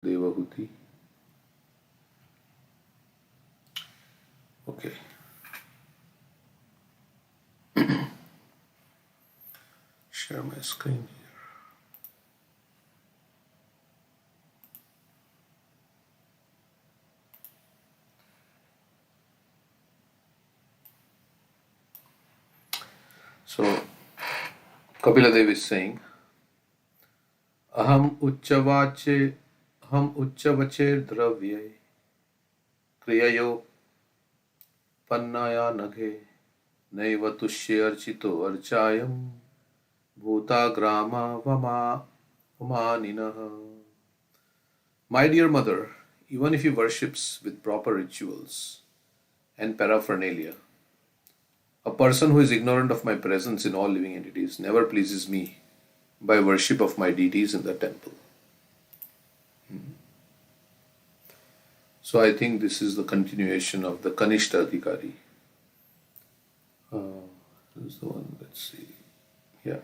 Devahuti. Okay. Share my screen here. So, Kapila Dev is saying, Aham uchchavache dravye kriyayo pannaya naghe naiva tushye archito archayam bhuta grama vamaninaha. My dear mother, even if he worships with proper rituals and paraphernalia, a person who is ignorant of my presence in all living entities never pleases me by worship of my deities in the temple. So I think this is the continuation of the Kanishta Adhikari. This is the one, let's see. Yeah.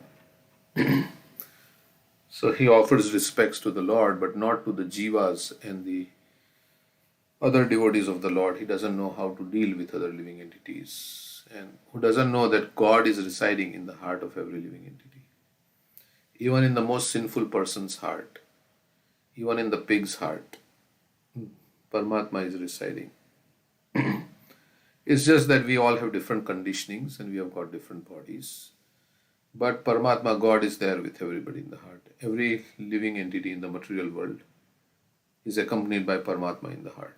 So he offers respects to the Lord, but not to the jivas and the other devotees of the Lord. He doesn't know how to deal with other living entities, and who doesn't know that God is residing in the heart of every living entity. Even in the most sinful person's heart, even in the pig's heart, Paramatma is residing. It's just that we all have different conditionings and we have got different bodies. But Paramatma, God, is there with everybody in the heart. Every living entity in the material world is accompanied by Paramatma in the heart.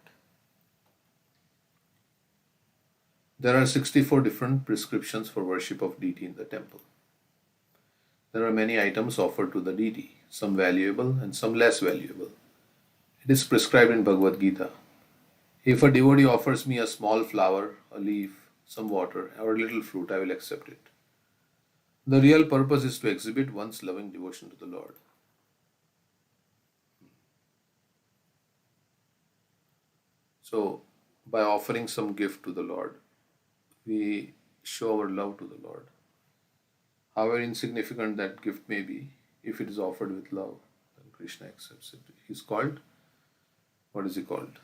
There are 64 different prescriptions for worship of deity in the temple. There are many items offered to the deity, some valuable and some less valuable. It is prescribed in Bhagavad Gita. If a devotee offers me a small flower, a leaf, some water, or a little fruit, I will accept it. The real purpose is to exhibit one's loving devotion to the Lord. So, by offering some gift to the Lord, we show our love to the Lord. However insignificant that gift may be, if it is offered with love, then Krishna accepts it. He's called, what is he called?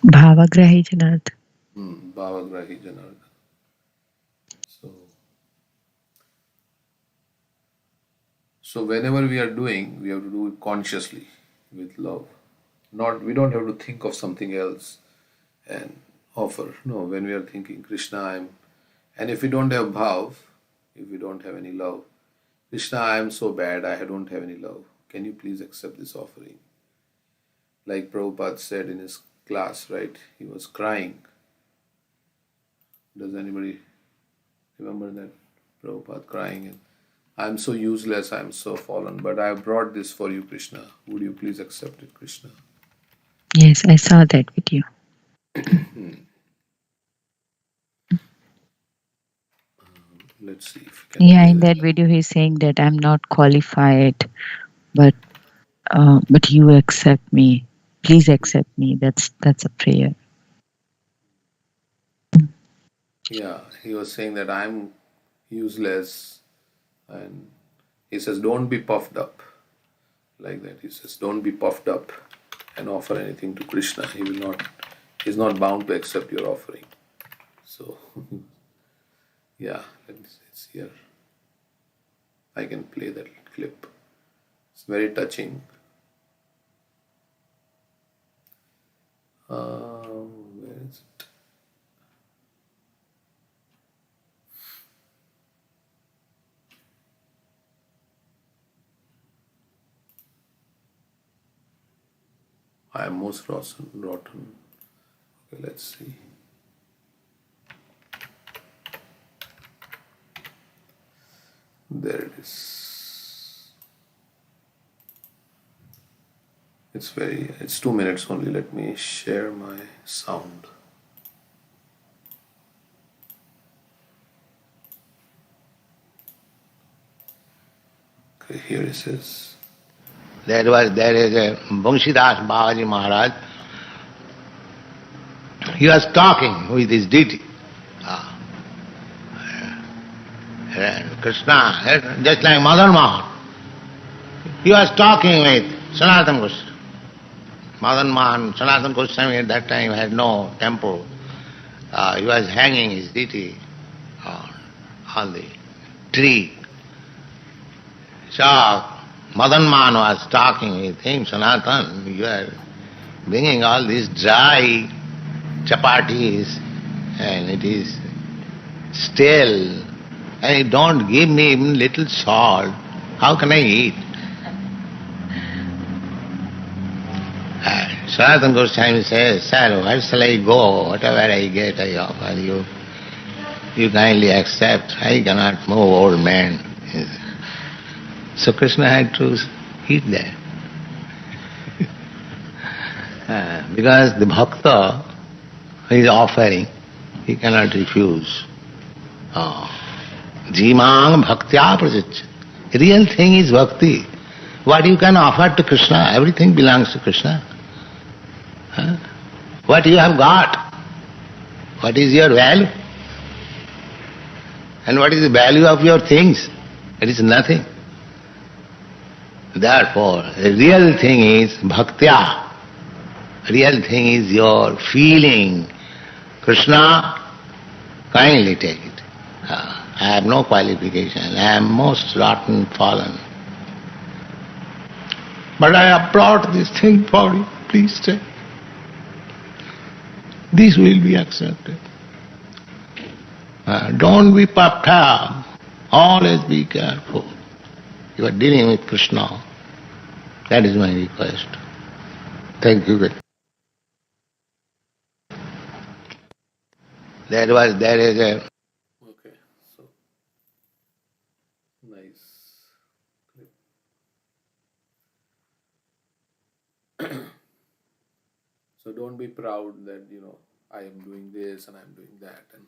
Bhavagrahi Janardhan. Bhavagrahi Janardhan. So whenever we are doing, we have to do it consciously, with love. We don't have to think of something else and offer. No, when we are thinking, Krishna, and if we don't have bhav, if we don't have any love, Krishna, I am so bad, I don't have any love. Can you please accept this offering? Like Prabhupada said in his class, right? He was crying. Does anybody remember that? Prabhupada crying, and I am so useless, I am so fallen, but I have brought this for you, Krishna. Would you please accept it, Krishna? Yes, I saw that video. Let's see if we can. Yeah, in that video he's saying that I'm not qualified, but you accept me. Please accept me. That's a prayer. Yeah, he was saying that I'm useless, and he says, don't be puffed up. Like that, he says, don't be puffed up and offer anything to Krishna. He's not bound to accept your offering. So, yeah, it's here. I can play that clip. It's very touching. Where is it? I am most rotten. Okay, let's see. There it is. It's 2 minutes only. Let me share my sound. Okay, here it says. There is a Banshidas Babaji Maharaj. He was talking with his deity. Krishna, just like Madan Mohan. He was talking with Sanatana Goswami. Madan Mohan, Sanatana Goswami at that time had no temple. He was hanging his deity on the tree. So Madan Mohan was talking with him, Sanatan, you are bringing all these dry chapatis and it is stale and you don't give me even little salt. How can I eat? Sanatana Goswami says, Sir, where shall I go? Whatever I get, I offer you. You kindly accept. I cannot move, old man. So Krishna had to eat that. Because the bhakta who is offering, he cannot refuse. Jimang bhaktya prajachyat. Real thing is bhakti. What you can offer to Krishna, everything belongs to Krishna. What you have got? What is your value? And what is the value of your things? It is nothing. Therefore, the real thing is bhaktya. Real thing is your feeling. Krishna, kindly take it. I have no qualification. I am most rotten fallen. But I have brought this thing for you. Please take. This will be accepted. Don't be puffed up. Always be careful. You are dealing with Krishna. That is my request. Thank you. There is a... Okay, so nice clip. So don't be proud that, I am doing this and I am doing that, and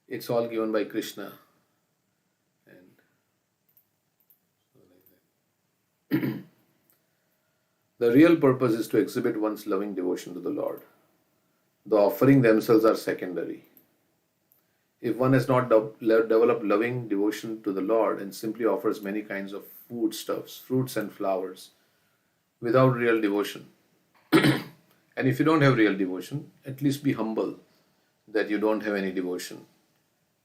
it's all given by Krishna. And so like that. The real purpose is to exhibit one's loving devotion to the Lord. The offering themselves are secondary. If one has not developed loving devotion to the Lord and simply offers many kinds of foodstuffs, fruits and flowers, without real devotion, and if you don't have real devotion, at least be humble that you don't have any devotion.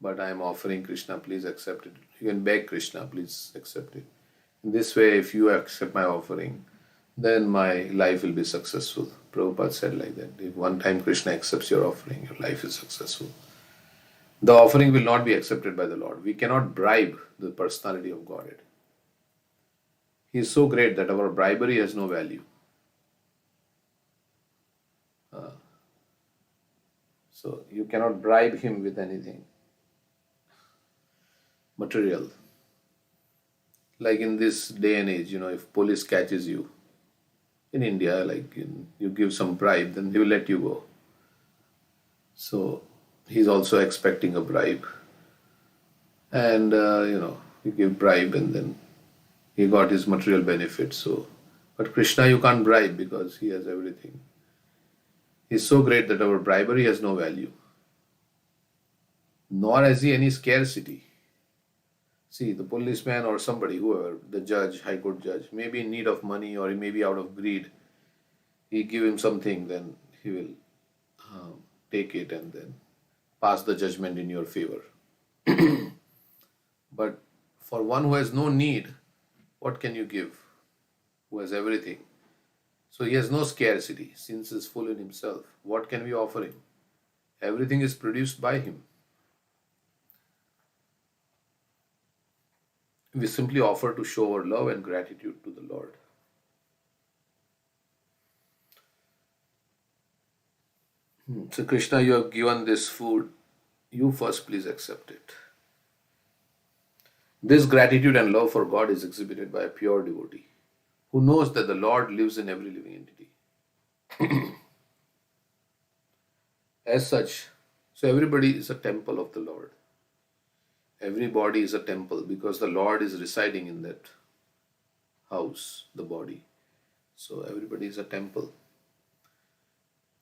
But I am offering Krishna, please accept it. You can beg Krishna, please accept it. In this way, if you accept my offering, then my life will be successful. Prabhupada said like that. If one time Krishna accepts your offering, your life is successful. The offering will not be accepted by the Lord. We cannot bribe the personality of Godhead. He is so great that our bribery has no value. So you cannot bribe him with anything material. Like in this day and age, if police catches you, in India, you give some bribe, then they will let you go. So he's also expecting a bribe. And, you give bribe and then he got his material benefit. So, but Krishna you can't bribe because he has everything. He's so great that our bribery has no value. Nor has he any scarcity. See, the policeman or somebody, whoever, the judge, high court judge, may be in need of money or he may be out of greed. He give him something, then he will take it and then pass the judgment in your favor. But for one who has no need, what can you give? Who has everything? So he has no scarcity, since he is full in himself. What can we offer him? Everything is produced by him. We simply offer to show our love and gratitude to the Lord. So Krishna, you have given this food. You first please accept it. This gratitude and love for God is exhibited by a pure devotee who knows that the Lord lives in every living entity. As such, so everybody is a temple of the Lord. Every body is a temple because the Lord is residing in that house, the body. So everybody is a temple.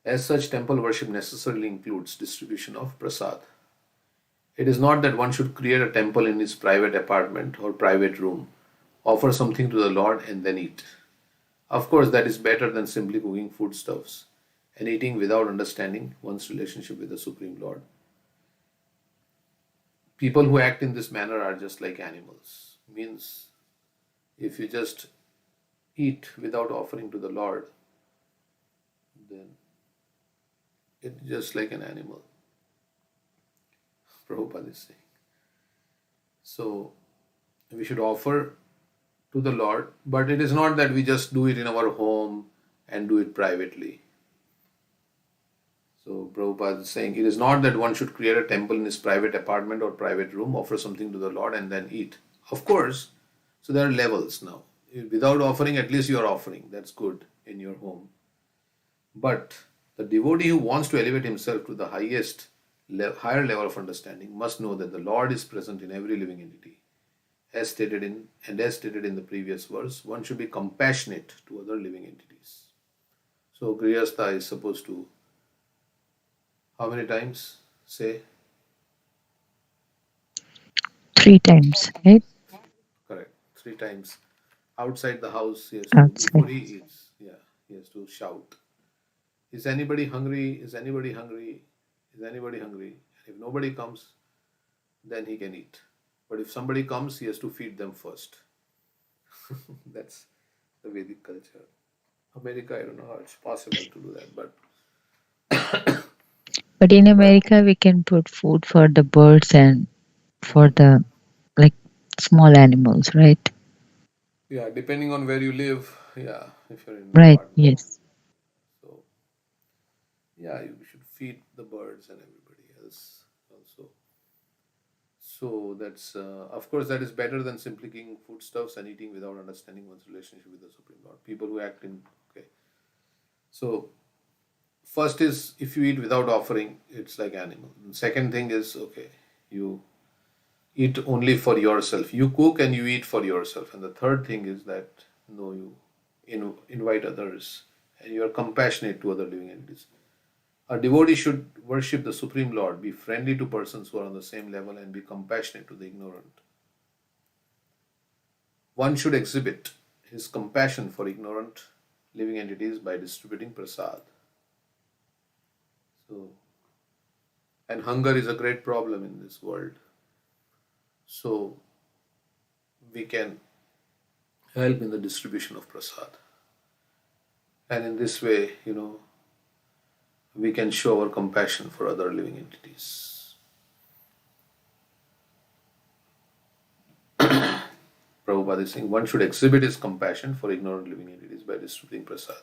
As such, temple worship necessarily includes distribution of prasad. It is not that one should create a temple in his private apartment or private room, offer something to the Lord and then eat. Of course, that is better than simply cooking foodstuffs and eating without understanding one's relationship with the Supreme Lord. People who act in this manner are just like animals. Means if you just eat without offering to the Lord, then it's just like an animal. Prabhupada is saying. So we should offer to the Lord, but it is not that we just do it in our home and do it privately. So Prabhupada is saying it is not that one should create a temple in his private apartment or private room, offer something to the Lord and then eat. Of course, so there are levels now. Without offering, at least you are offering. That's good in your home. But the devotee who wants to elevate himself to the higher level of understanding must know that the Lord is present in every living entity. As stated in the previous verse, one should be compassionate to other living entities. So Grihastha is supposed to how many times say? 3 times, right? Correct. 3 times. Outside the house, he has to, Outside. before he eats, he has to shout, is anybody hungry? Is anybody hungry? Is anybody hungry? If nobody comes, then he can eat. But if somebody comes, he has to feed them first. That's the Vedic culture. America, I don't know how it's possible to do that, but But in America, we can put food for the birds and for the like small animals, right? yeah, depending on where you live, if you're in an Right. apartment, Yes. so yeah, you should feed the birds and everybody else also. So that's of course that is better than simply eating foodstuffs and eating without understanding one's relationship with the Supreme Lord. People who act in okay. So first is if you eat without offering, it's like animal. And second thing is okay, you eat only for yourself. You cook and you eat for yourself. And the third thing is that no, you invite others and you are compassionate to other living entities. A devotee should worship the Supreme Lord, be friendly to persons who are on the same level, and be compassionate to the ignorant. One should exhibit his compassion for ignorant living entities by distributing prasad. So, and hunger is a great problem in this world. So, we can help in the distribution of prasad. And in this way, we can show our compassion for other living entities. Prabhupada is saying one should exhibit his compassion for ignorant living entities by distributing prasad.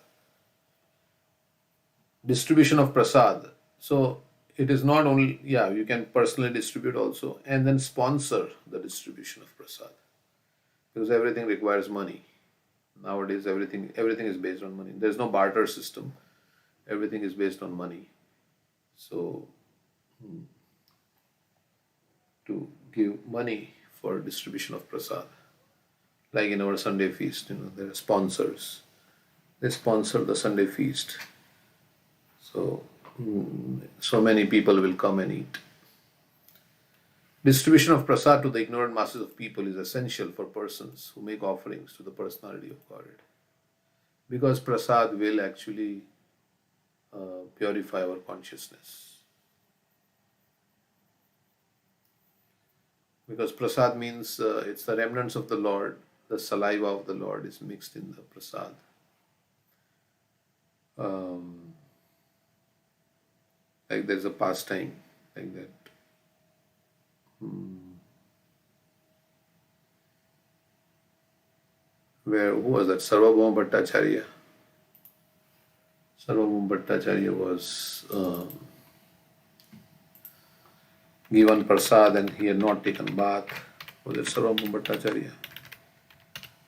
Distribution of prasad. So it is not only, you can personally distribute also and then sponsor the distribution of prasad because everything requires money. Nowadays, everything is based on money. There's no barter system. Everything is based on money. So to give money for distribution of prasad, like in our Sunday feast, there are sponsors. They sponsor the Sunday feast. So, so many people will come and eat. Distribution of prasad to the ignorant masses of people is essential for persons who make offerings to the personality of Godhead. Because prasad will actually purify our consciousness. Because prasad means it's the remnants of the Lord, the saliva of the Lord is mixed in the prasad. Like there's a pastime like that. Where who was that? Sarvabhauma Bhattacharya. Sarvabhauma Bhattacharya was given prasad and he had not taken bath. Was it Sarvabhauma Bhattacharya?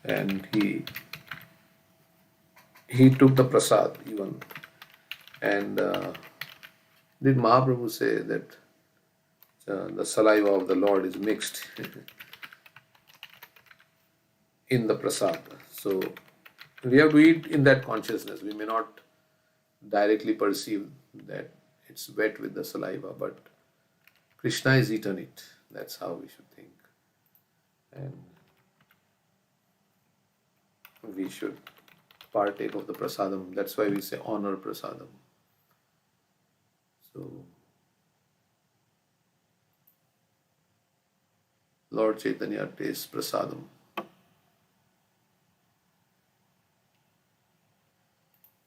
And he took the prasad even. And did Mahaprabhu say that the saliva of the Lord is mixed in the prasad? So we have to eat in that consciousness. We may not directly perceive that it's wet with the saliva, but Krishna has eaten it. That's how we should think. And we should partake of the prasadam. That's why we say honor prasadam. So, Lord Chaitanya tastes prasadam.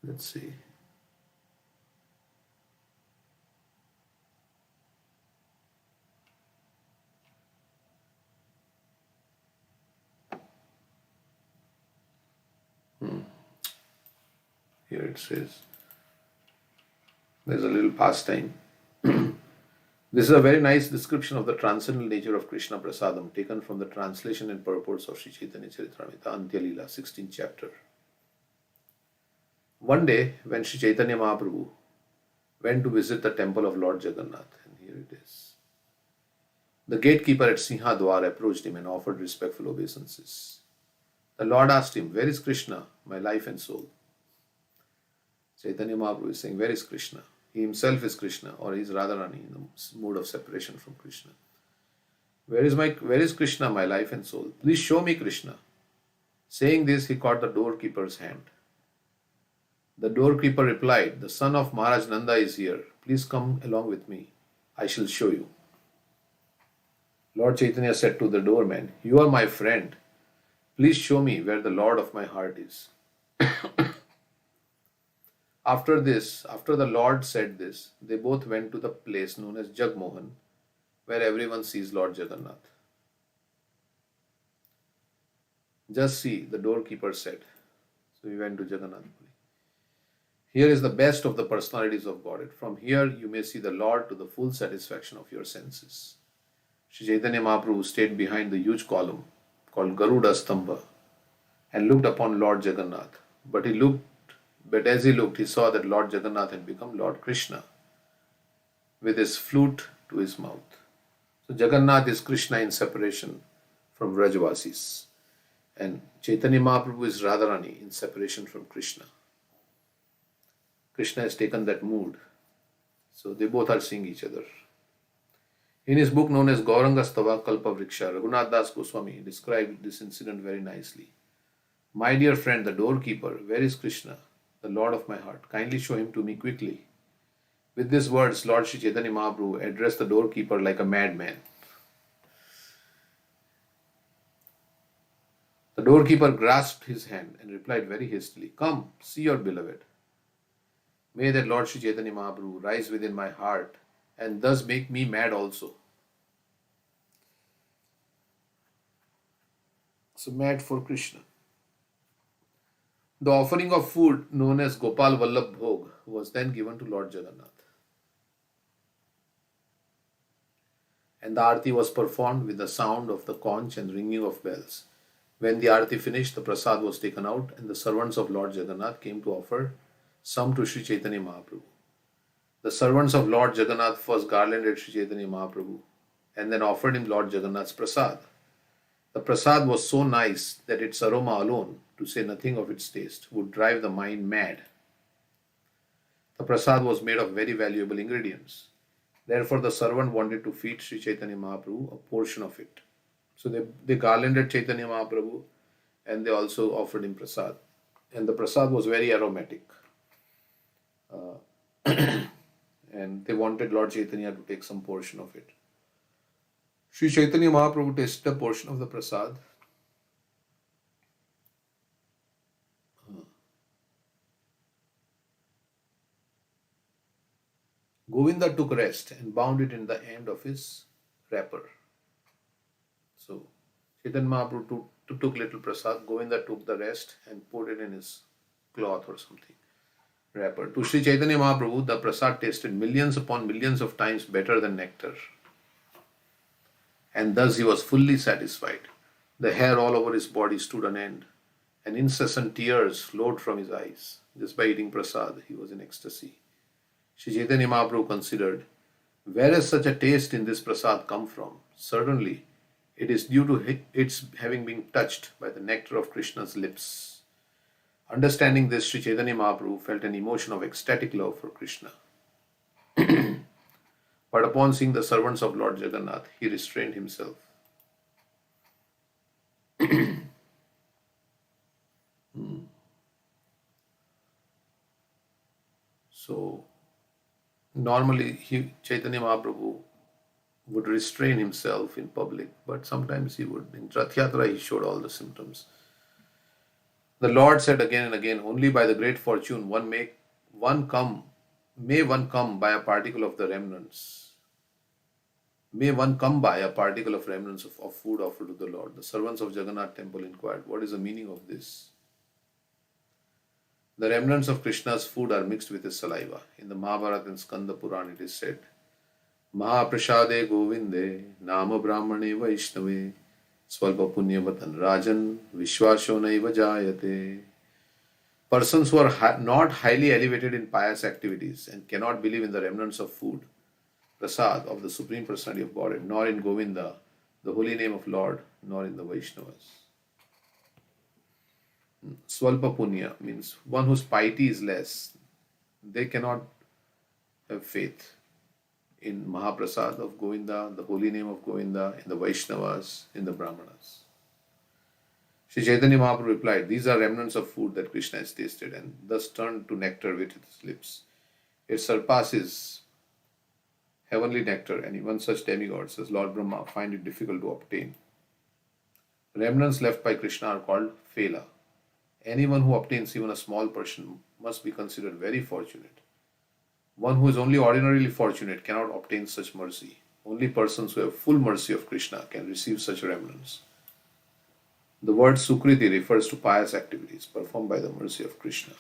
Let's see. Here it says, there's a little pastime. This is a very nice description of the transcendental nature of Krishna Prasadam, taken from the translation and purports of Sri Chaitanya Charitamrita, Antya Leela, 16th chapter. One day, when Sri Chaitanya Mahaprabhu went to visit the temple of Lord Jagannath, and here it is, the gatekeeper at Sinhadwar approached him and offered respectful obeisances. The Lord asked him, "Where is Krishna, my life and soul?" Chaitanya Mahaprabhu is saying, "Where is Krishna?" He himself is Krishna, or he is Radharani in the mood of separation from Krishna. Where is Krishna, my life and soul? Please show me Krishna." Saying this, he caught the doorkeeper's hand. The doorkeeper replied, "The son of Maharaj Nanda is here. Please come along with me. I shall show you." Lord Chaitanya said to the doorman, "You are my friend. Please show me where the Lord of my heart is." After the Lord said this, they both went to the place known as Jagmohan, where everyone sees Lord Jagannath. "Just see," the doorkeeper said. So we went to Jagannath. "Here is the best of the personalities of Godhead. From here you may see the Lord to the full satisfaction of your senses." Sri Chaitanya Mahaprabhu stayed behind the huge column called Garuda Stambha and looked upon Lord Jagannath. But as he looked, he saw that Lord Jagannath had become Lord Krishna with his flute to his mouth. So Jagannath is Krishna in separation from Vrajavasis, and Chaitanya Mahaprabhu is Radharani in separation from Krishna. Krishna has taken that mood, so they both are seeing each other. In his book known as Gauranga Stava Kalpa Vriksha, Raghunath Das Goswami described this incident very nicely. "My dear friend, the doorkeeper, where is Krishna, the Lord of my heart? Kindly show him to me quickly." With these words, Lord Sri Chaitanya Mahaprabhu addressed the doorkeeper like a madman. The doorkeeper grasped his hand and replied very hastily, "Come, see your beloved. May that Lord Sri Chaitanya Mahaprabhu rise within my heart and thus make me mad also." So mad for Krishna. The offering of food known as Gopal Vallabh Bhog was then given to Lord Jagannath. And the arti was performed with the sound of the conch and ringing of bells. When the arti finished, the prasad was taken out and the servants of Lord Jagannath came to offer some to Sri Chaitanya Mahaprabhu. The servants of Lord Jagannath first garlanded Sri Chaitanya Mahaprabhu and then offered him Lord Jagannath's prasad. The prasad was so nice that its aroma alone, to say nothing of its taste, would drive the mind mad. The prasad was made of very valuable ingredients. Therefore, the servant wanted to feed Sri Chaitanya Mahaprabhu a portion of it. So they garlanded Chaitanya Mahaprabhu and they also offered him prasad. And the prasad was very aromatic. And they wanted Lord Chaitanya to take some portion of it. Sri Chaitanya Mahaprabhu tasted a portion of the prasad. Govinda took rest and bound it in the end of his wrapper. So Chaitanya Mahaprabhu took little prasad, Govinda took the rest and put it in his cloth or something, wrapper. To Sri Chaitanya Mahaprabhu, the prasad tasted millions upon millions of times better than nectar. And thus he was fully satisfied. The hair all over his body stood on end, and incessant tears flowed from his eyes. Just by eating prasad, he was in ecstasy. Sri Chaitanya Mahaprabhu considered, where has such a taste in this prasad come from? Certainly, it is due to its having been touched by the nectar of Krishna's lips. Understanding this, Sri Chaitanya Mahaprabhu felt an emotion of ecstatic love for Krishna. But upon seeing the servants of Lord Jagannath, he restrained himself. So normally Chaitanya Mahaprabhu would restrain himself in public, but sometimes he would. In Rath Yatra, he showed all the symptoms. The Lord said again and again, only by the great fortune may one come by a particle of the remnants. May one come by a particle of remnants of food offered to the Lord. The servants of Jagannath temple inquired, what is the meaning of this? The remnants of Krishna's food are mixed with his saliva. In the Mahabharata and Skanda Puran it is said, Mahaprasade Govinde Nama Brahmane Vaishnave Swalpa Punyavatan Rajan Vishwasho Naiva Jayate. Persons who are not highly elevated in pious activities and cannot believe in the remnants of food, prasad of the Supreme Personality of Godhead, nor in Govinda, the holy name of Lord, nor in the Vaishnavas. Swalpa Punya means one whose piety is less. They cannot have faith in Mahaprasad of Govinda, the holy name of Govinda, in the Vaishnavas, in the Brahmanas. Sri Chaitanya Mahaprabhu replied, these are remnants of food that Krishna has tasted and thus turned to nectar with his lips. It surpasses heavenly nectar, and even such demigods as Lord Brahma find it difficult to obtain. Remnants left by Krishna are called Fela. Anyone who obtains even a small portion must be considered very fortunate. One who is only ordinarily fortunate cannot obtain such mercy. Only persons who have full mercy of Krishna can receive such remnants. The word Sukriti refers to pious activities performed by the mercy of Krishna.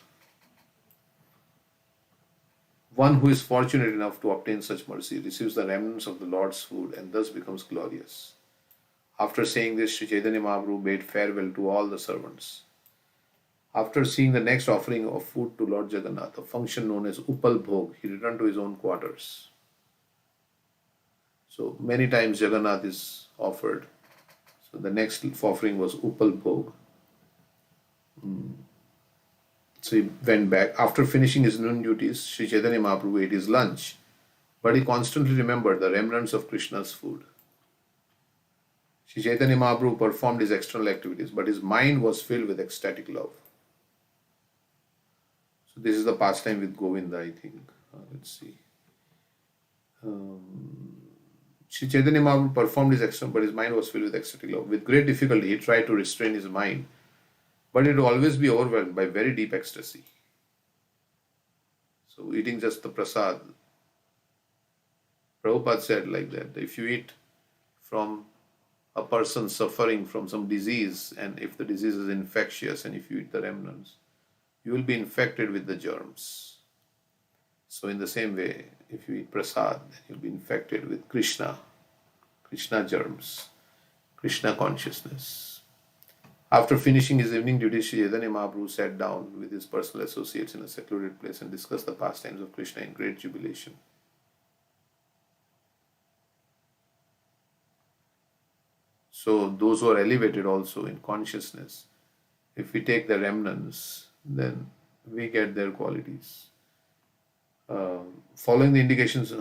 One who is fortunate enough to obtain such mercy receives the remnants of the Lord's food and thus becomes glorious. After saying this, Sri Chaitanya Mahaprabhu bade farewell to all the servants. After seeing the next offering of food to Lord Jagannath, a function known as Upal Bhog, he returned to his own quarters. So many times Jagannath is offered. So the next offering was Upal Bhog. So he went back. After finishing his noon duties, Sri Chaitanya Mahaprabhu ate his lunch, but he constantly remembered the remnants of Krishna's food. Sri Chaitanya Mahaprabhu performed his external activities, but his mind was filled with ecstatic love. So this is the pastime with Govinda, I think. Let's see. Sri Chaitanya Mahaprabhu performed his external, but his mind was filled with ecstatic love. With great difficulty, he tried to restrain his mind, but it would always be overwhelmed by very deep ecstasy. So eating just the prasad, Prabhupada said like that, if you eat from a person suffering from some disease, and if the disease is infectious, and if you eat the remnants, you will be infected with the germs. So in the same way, if you eat prasad, then you'll be infected with Krishna germs, Krishna consciousness. After finishing his evening duties, Sri Chaitanya Mahaprabhu sat down with his personal associates in a secluded place and discussed the pastimes of Krishna in great jubilation. So those who are elevated also in consciousness, if we take the remnants, then we get their qualities. Following the indications,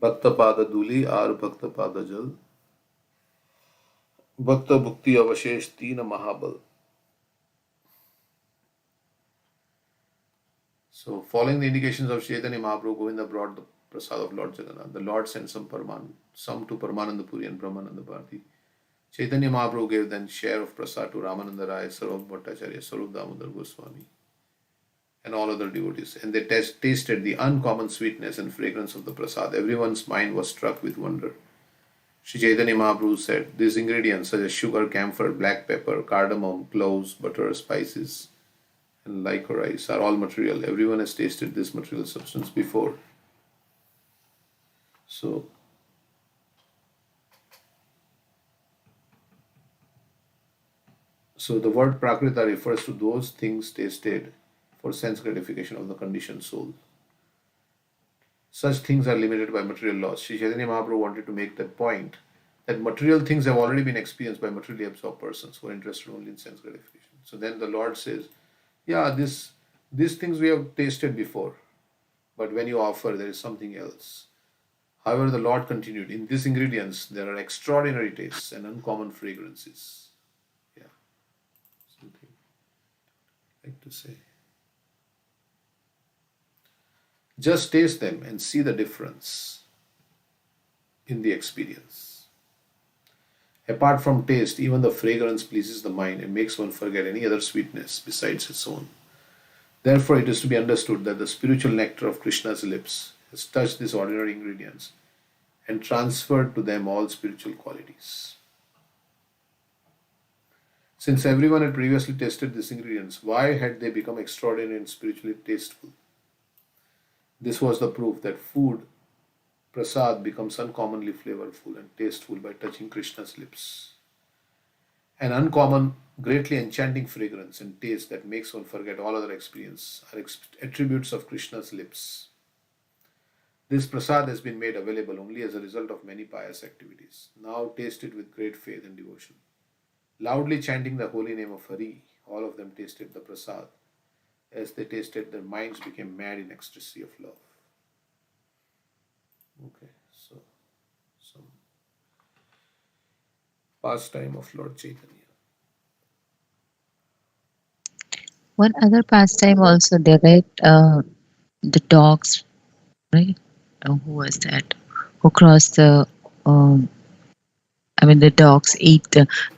Bhakta Pada Duli Ar Bhakta Pada Jal, Bhakta Bhukti Avashesh Tina Mahabal. So, following the indications of Chaitanya Mahaprabhu, Govinda brought the prasad of Lord Jagannath. The Lord sent some to Paramananda Puri and Brahmananda Bharati. Chaitanya Mahaprabhu gave then share of prasad to Ramananda Rai, Sarvabhauma Bhattacharya, Sarup Damodar Goswami, and all other devotees. And they tasted the uncommon sweetness and fragrance of the prasad. Everyone's mind was struck with wonder. Sri Chaitanya Mahaprabhu said, these ingredients such as sugar, camphor, black pepper, cardamom, cloves, butter, spices, and licorice are all material. Everyone has tasted this material substance before. So the word prakrita refers to those things tasted for sense gratification of the conditioned soul. Such things are limited by material laws. Sri Chaitanya Mahaprabhu wanted to make that point that material things have already been experienced by materially absorbed persons who are interested only in sense gratification. So then the Lord says, yeah, these things we have tasted before, but when you offer, there is something else. However, the Lord continued, in these ingredients, there are extraordinary tastes and uncommon fragrances. Yeah, something I'd like to say. Just taste them and see the difference in the experience. Apart from taste, even the fragrance pleases the mind and makes one forget any other sweetness besides its own. Therefore, it is to be understood that the spiritual nectar of Krishna's lips has touched these ordinary ingredients and transferred to them all spiritual qualities. Since everyone had previously tasted these ingredients, why had they become extraordinary and spiritually tasteful? This was the proof that food, prasad, becomes uncommonly flavorful and tasteful by touching Krishna's lips. An uncommon, greatly enchanting fragrance and taste that makes one forget all other experience are attributes of Krishna's lips. This prasad has been made available only as a result of many pious activities. Now taste it with great faith and devotion. Loudly chanting the holy name of Hari, all of them tasted the prasad. As they tasted, their minds became mad in ecstasy of love. Okay, so some pastime of Lord Chaitanya. One other pastime also there, right? The dogs, right? Who was that? Who crossed the the dogs ate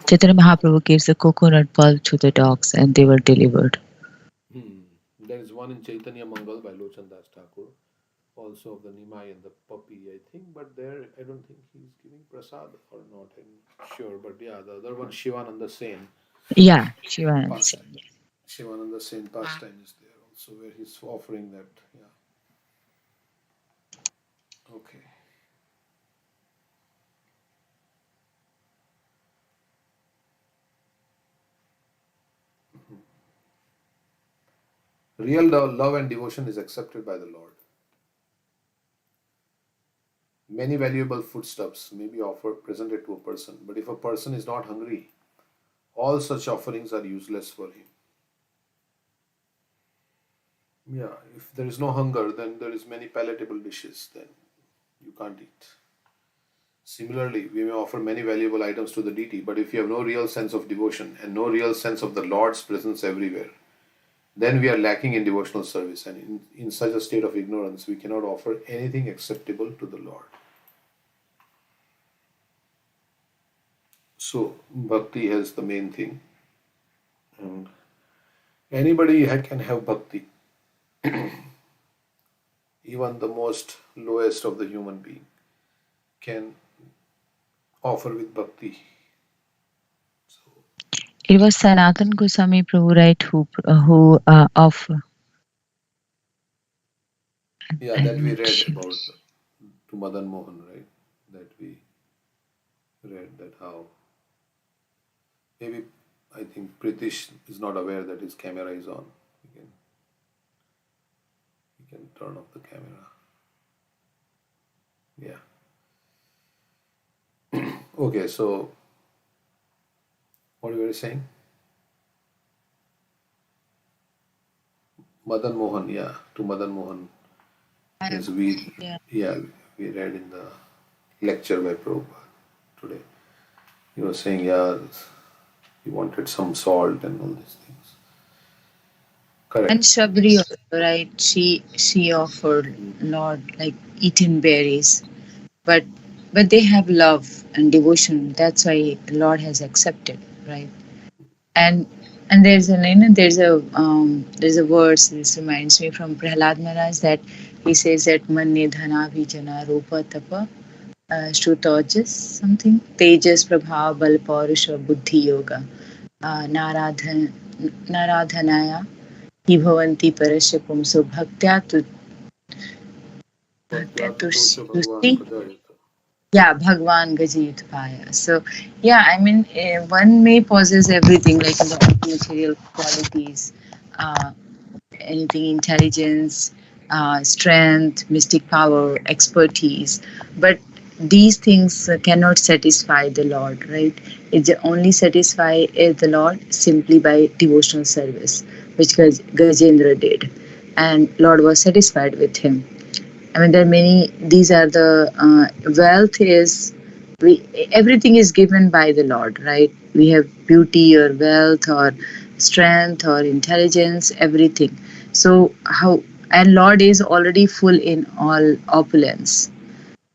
Chaitanya Mahaprabhu gives the coconut pulp to the dogs and they were delivered. There is one in Chaitanya Mangal by Lochan Das Thakur, also of the Nimai and the puppy, I think, but there I don't think he's giving prasad or not, I'm sure, but yeah, the other one, Shivananda Sen. Yeah, Shivanand. Pastime. Shivananda Sen pastime is there also, where he's offering that, yeah. Okay. Real love and devotion is accepted by the Lord. Many valuable foodstuffs may be presented to a person, but if a person is not hungry, all such offerings are useless for him. Yeah, if there is no hunger, then there is many palatable dishes, then you can't eat. Similarly, we may offer many valuable items to the deity, but if you have no real sense of devotion and no real sense of the Lord's presence everywhere, then we are lacking in devotional service, and in such a state of ignorance, we cannot offer anything acceptable to the Lord. So, bhakti is the main thing, and anybody can have bhakti, even the most lowest of the human being can offer with bhakti. It was Sanatan Goswami Prabhu, right, who offered. Yeah, that we read about to Madan Mohan, right? That we read that how maybe I think Pritish is not aware that his camera is on. He can turn off the camera. Yeah. Okay, so what were you saying? Madan Mohan, yeah, to Madan Mohan. Yes, we read in the lecture by Prabhupada today. He was saying, yeah, he wanted some salt and all these things. Correct. And Shabri also, right? She offered Lord like eaten berries, but they have love and devotion. That's why Lord has accepted, right? And there's a verse. This reminds me from Prahlad Maharaj that he says that Manne Dhana Vijana Rupa Tapa Shrutojas something Tejas Prabha Bal Paurusha Buddhi Yoga Naradhanaya Hi Bhavanti Parasya Pumso Bhaktya Tusti. Yeah, Bhagwan Gajayutpaya. So, yeah, I mean, one may possess everything like the material qualities, anything intelligence, strength, mystic power, expertise, but these things cannot satisfy the Lord, right? It only satisfy the Lord simply by devotional service, which Gajendra did, and Lord was satisfied with him. I mean, there are many. These are the wealth is everything is given by the Lord, right? We have beauty or wealth or strength or intelligence, everything. So how and Lord is already full in all opulence.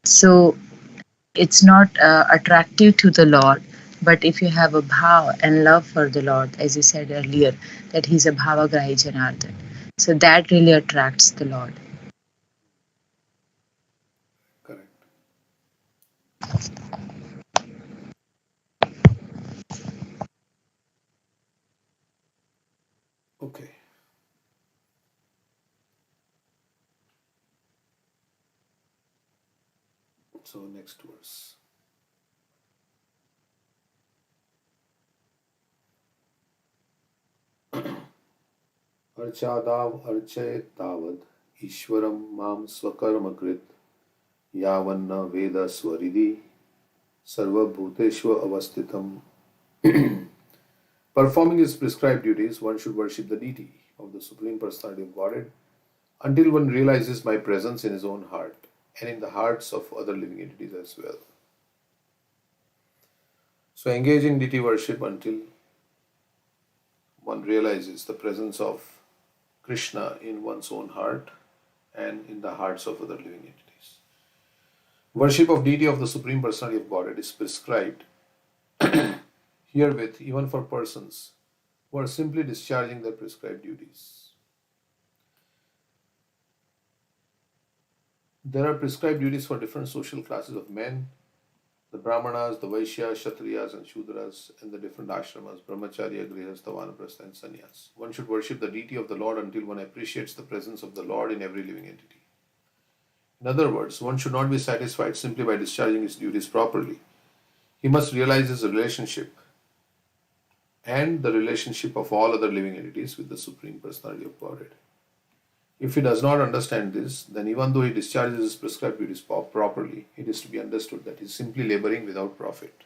So it's not attractive to the Lord. But if you have a bhava and love for the Lord, as you said earlier, that He's a bhavagrahi Janardhan, so that really attracts the Lord. Correct. Okay. So next verse. Archadav archay tavad Ishwaram mam swakarma krit yavanna veda swaridhi sarva bhuteshva avastitam. Performing his prescribed duties, one should worship the deity of the Supreme Personality of Godhead until one realizes my presence in his own heart and in the hearts of other living entities as well. So engage in deity worship until one realizes the presence of Krishna in one's own heart and in the hearts of other living entities. Worship of deity of the Supreme Personality of Godhead is prescribed herewith even for persons who are simply discharging their prescribed duties. There are prescribed duties for different social classes of men, the Brahmanas, the Vaishyas, Kshatriyas, and Shudras, and the different ashramas, Brahmacharya, Grihastha, Vanaprastha, and Sannyas. One should worship the deity of the Lord until one appreciates the presence of the Lord in every living entity. In other words, one should not be satisfied simply by discharging his duties properly. He must realize his relationship and the relationship of all other living entities with the Supreme Personality of Godhead. If he does not understand this, then even though he discharges his prescribed duties properly, it is to be understood that he is simply laboring without profit.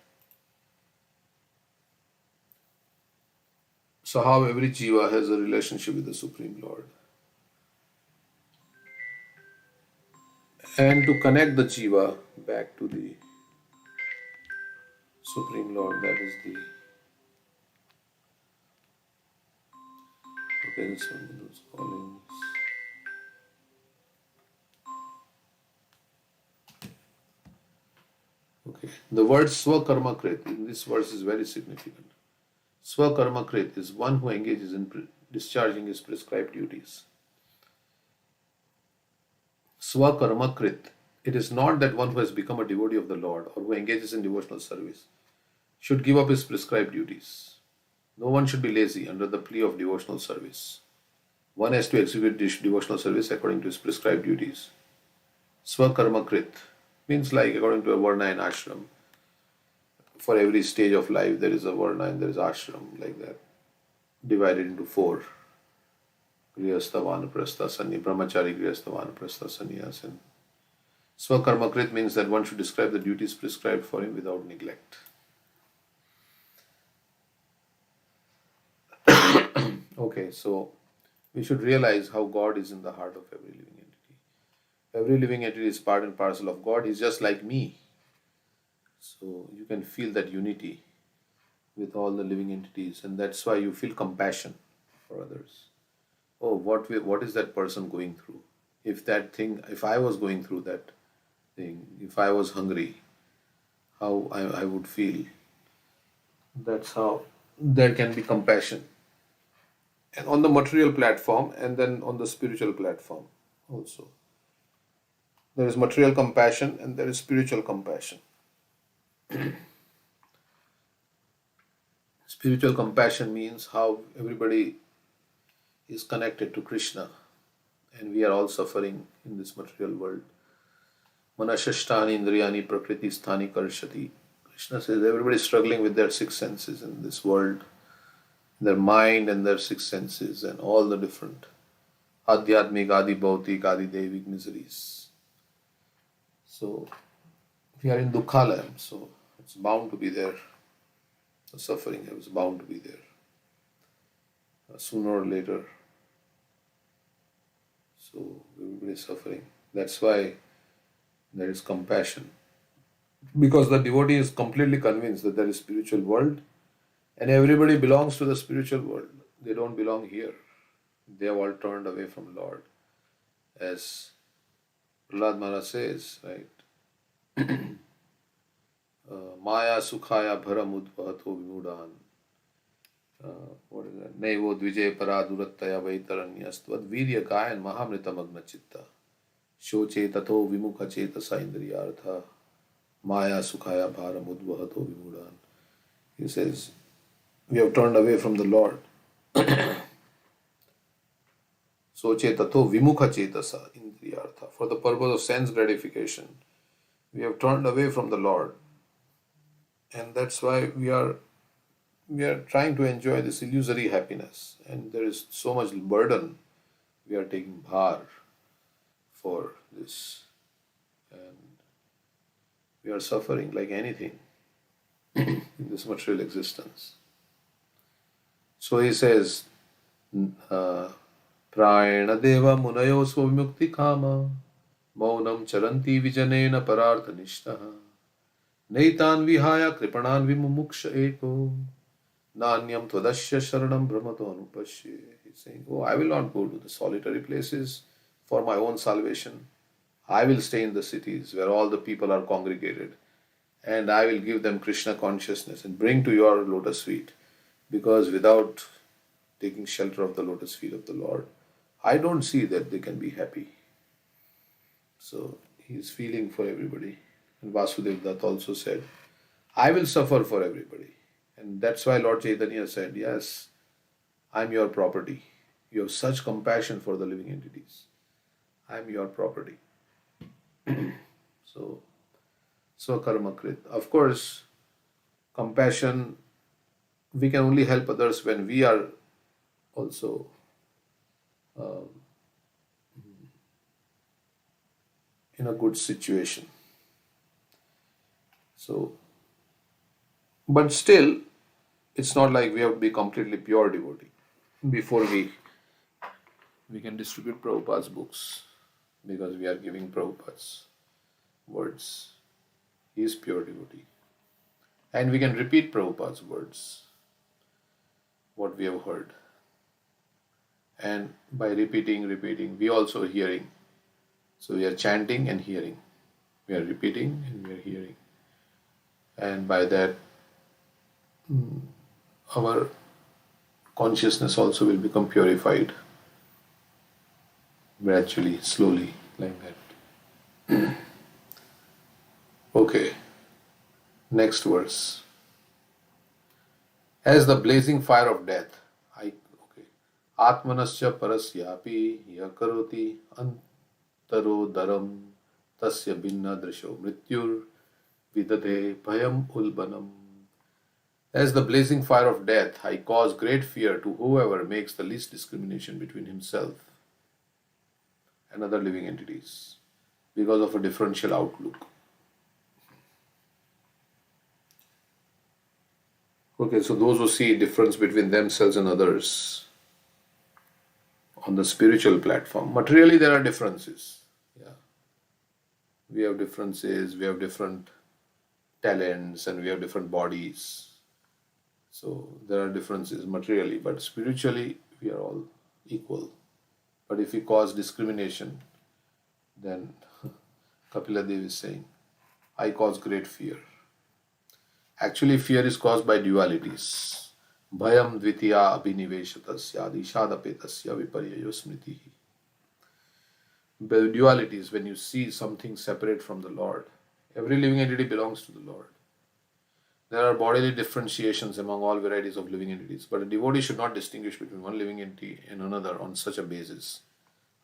So how every jiva has a relationship with the Supreme Lord. And to connect the jiva back to the Supreme Lord, that is the... Okay, this one was calling... Okay, the word Swakarmakrit in this verse is very significant. Swakarmakrit is one who engages in discharging his prescribed duties. Swakarmakrit, it is not that one who has become a devotee of the Lord or who engages in devotional service should give up his prescribed duties. No one should be lazy under the plea of devotional service. One has to execute devotional service according to his prescribed duties. Swakarmakrit means like according to a varna and ashram. For every stage of life there is a varna and there is ashram, like that, divided into 4. Grihastha, Vanaprastha, Sannyas, Brahmachari, Grihastha, Vanaprastha, Sannyas. And Swakarmakrit means that one should describe the duties prescribed for him without neglect. Okay, so we should realize how God is in the heart of every living entity. Every living entity is part and parcel of God. He's just like me. So you can feel that unity with all the living entities, and that's why you feel compassion for others. Oh, what is that person going through? If I was going through that thing, if I was hungry, how I would feel. That's how there can be compassion. And on the material platform and then on the spiritual platform also. There is material compassion and there is spiritual compassion. Spiritual compassion means how everybody is connected to Krishna and we are all suffering in this material world. Manashashtani indriyani prakriti sthani karshati. Krishna says everybody is struggling with their 6 senses in this world, their mind and their 6 senses and all the different adhyatmik, adi bhautik, adi devik miseries. So we are in Dukhalayam, so it's bound to be there. The suffering is bound to be there. Sooner or later. So everybody is suffering. That's why there is compassion. Because the devotee is completely convinced that there is spiritual world and everybody belongs to the spiritual world. They don't belong here. They have all turned away from Lord. as Prahlad Maharaj says, right? Maya Sukhaya Bharamudvahato Vimudan. What is that? Naivo Dvijay Paradurataya Vaitaranyastvad Virya Gayan Mahamritamagna Chitta. Shoche Tato Vimukha Chetasa Indriyartha. Maya Sukhaya Bharamudvahato Vimudan. He says, we have turned away from the Lord. Soche tato vimukha chetasa indriyartha. For the purpose of sense gratification, we have turned away from the Lord. And that's why we are trying to enjoy this illusory happiness. And there is so much burden. We are taking bhar for this. And we are suffering like anything in this material existence. So he says, Prayena deva munayo svamukti kama maunam charanti vijanena parartha nishtaha naitan vihaya kripanan vimumuksha eko nanyam tvadasya sharanam brahmato anupashye. He's saying, oh, I will not go to the solitary places for my own salvation. I will stay in the cities where all the people are congregated, and I will give them Krishna consciousness and bring to your lotus feet. Because without taking shelter of the lotus feet of the Lord, I don't see that they can be happy. So he is feeling for everybody. And Vasudev Dutt also said, I will suffer for everybody. And that's why Lord Chaitanya said, yes, I'm your property. You have such compassion for the living entities. I'm your property. So, Swakarma Krit. Of course, compassion, we can only help others when we are also in a good situation. So, but still, it's not like we have to be completely pure devotee before we can distribute Prabhupada's books, because we are giving Prabhupada's words. He is pure devotee. And we can repeat Prabhupada's words, what we have heard. And by repeating, we also hearing. So we are chanting and hearing. We are repeating and we are hearing. And by that, our consciousness also will become purified gradually, slowly, like that. Okay, next verse. As the blazing fire of death, Atmanasya parasyapi yakaroti antaro daram tasya binna drisho mrityur vidade bhayam ulbanam. As the blazing fire of death, I cause great fear to whoever makes the least discrimination between himself and other living entities because of a differential outlook. Okay, so those who see difference between themselves and others on the spiritual platform, materially there are differences. Yeah, we have differences, we have different talents, and we have different bodies. So there are differences materially, but spiritually we are all equal. But if we cause discrimination, then Kapila Dev is saying, I cause great fear. Actually, fear is caused by dualities. Bhayam dvitiya abhiniveshatasya adishadapetasya viparyayo smritihi. Dualities, when you see something separate from the Lord. Every living entity belongs to the Lord. There are bodily differentiations among all varieties of living entities, but a devotee should not distinguish between one living entity and another on such a basis.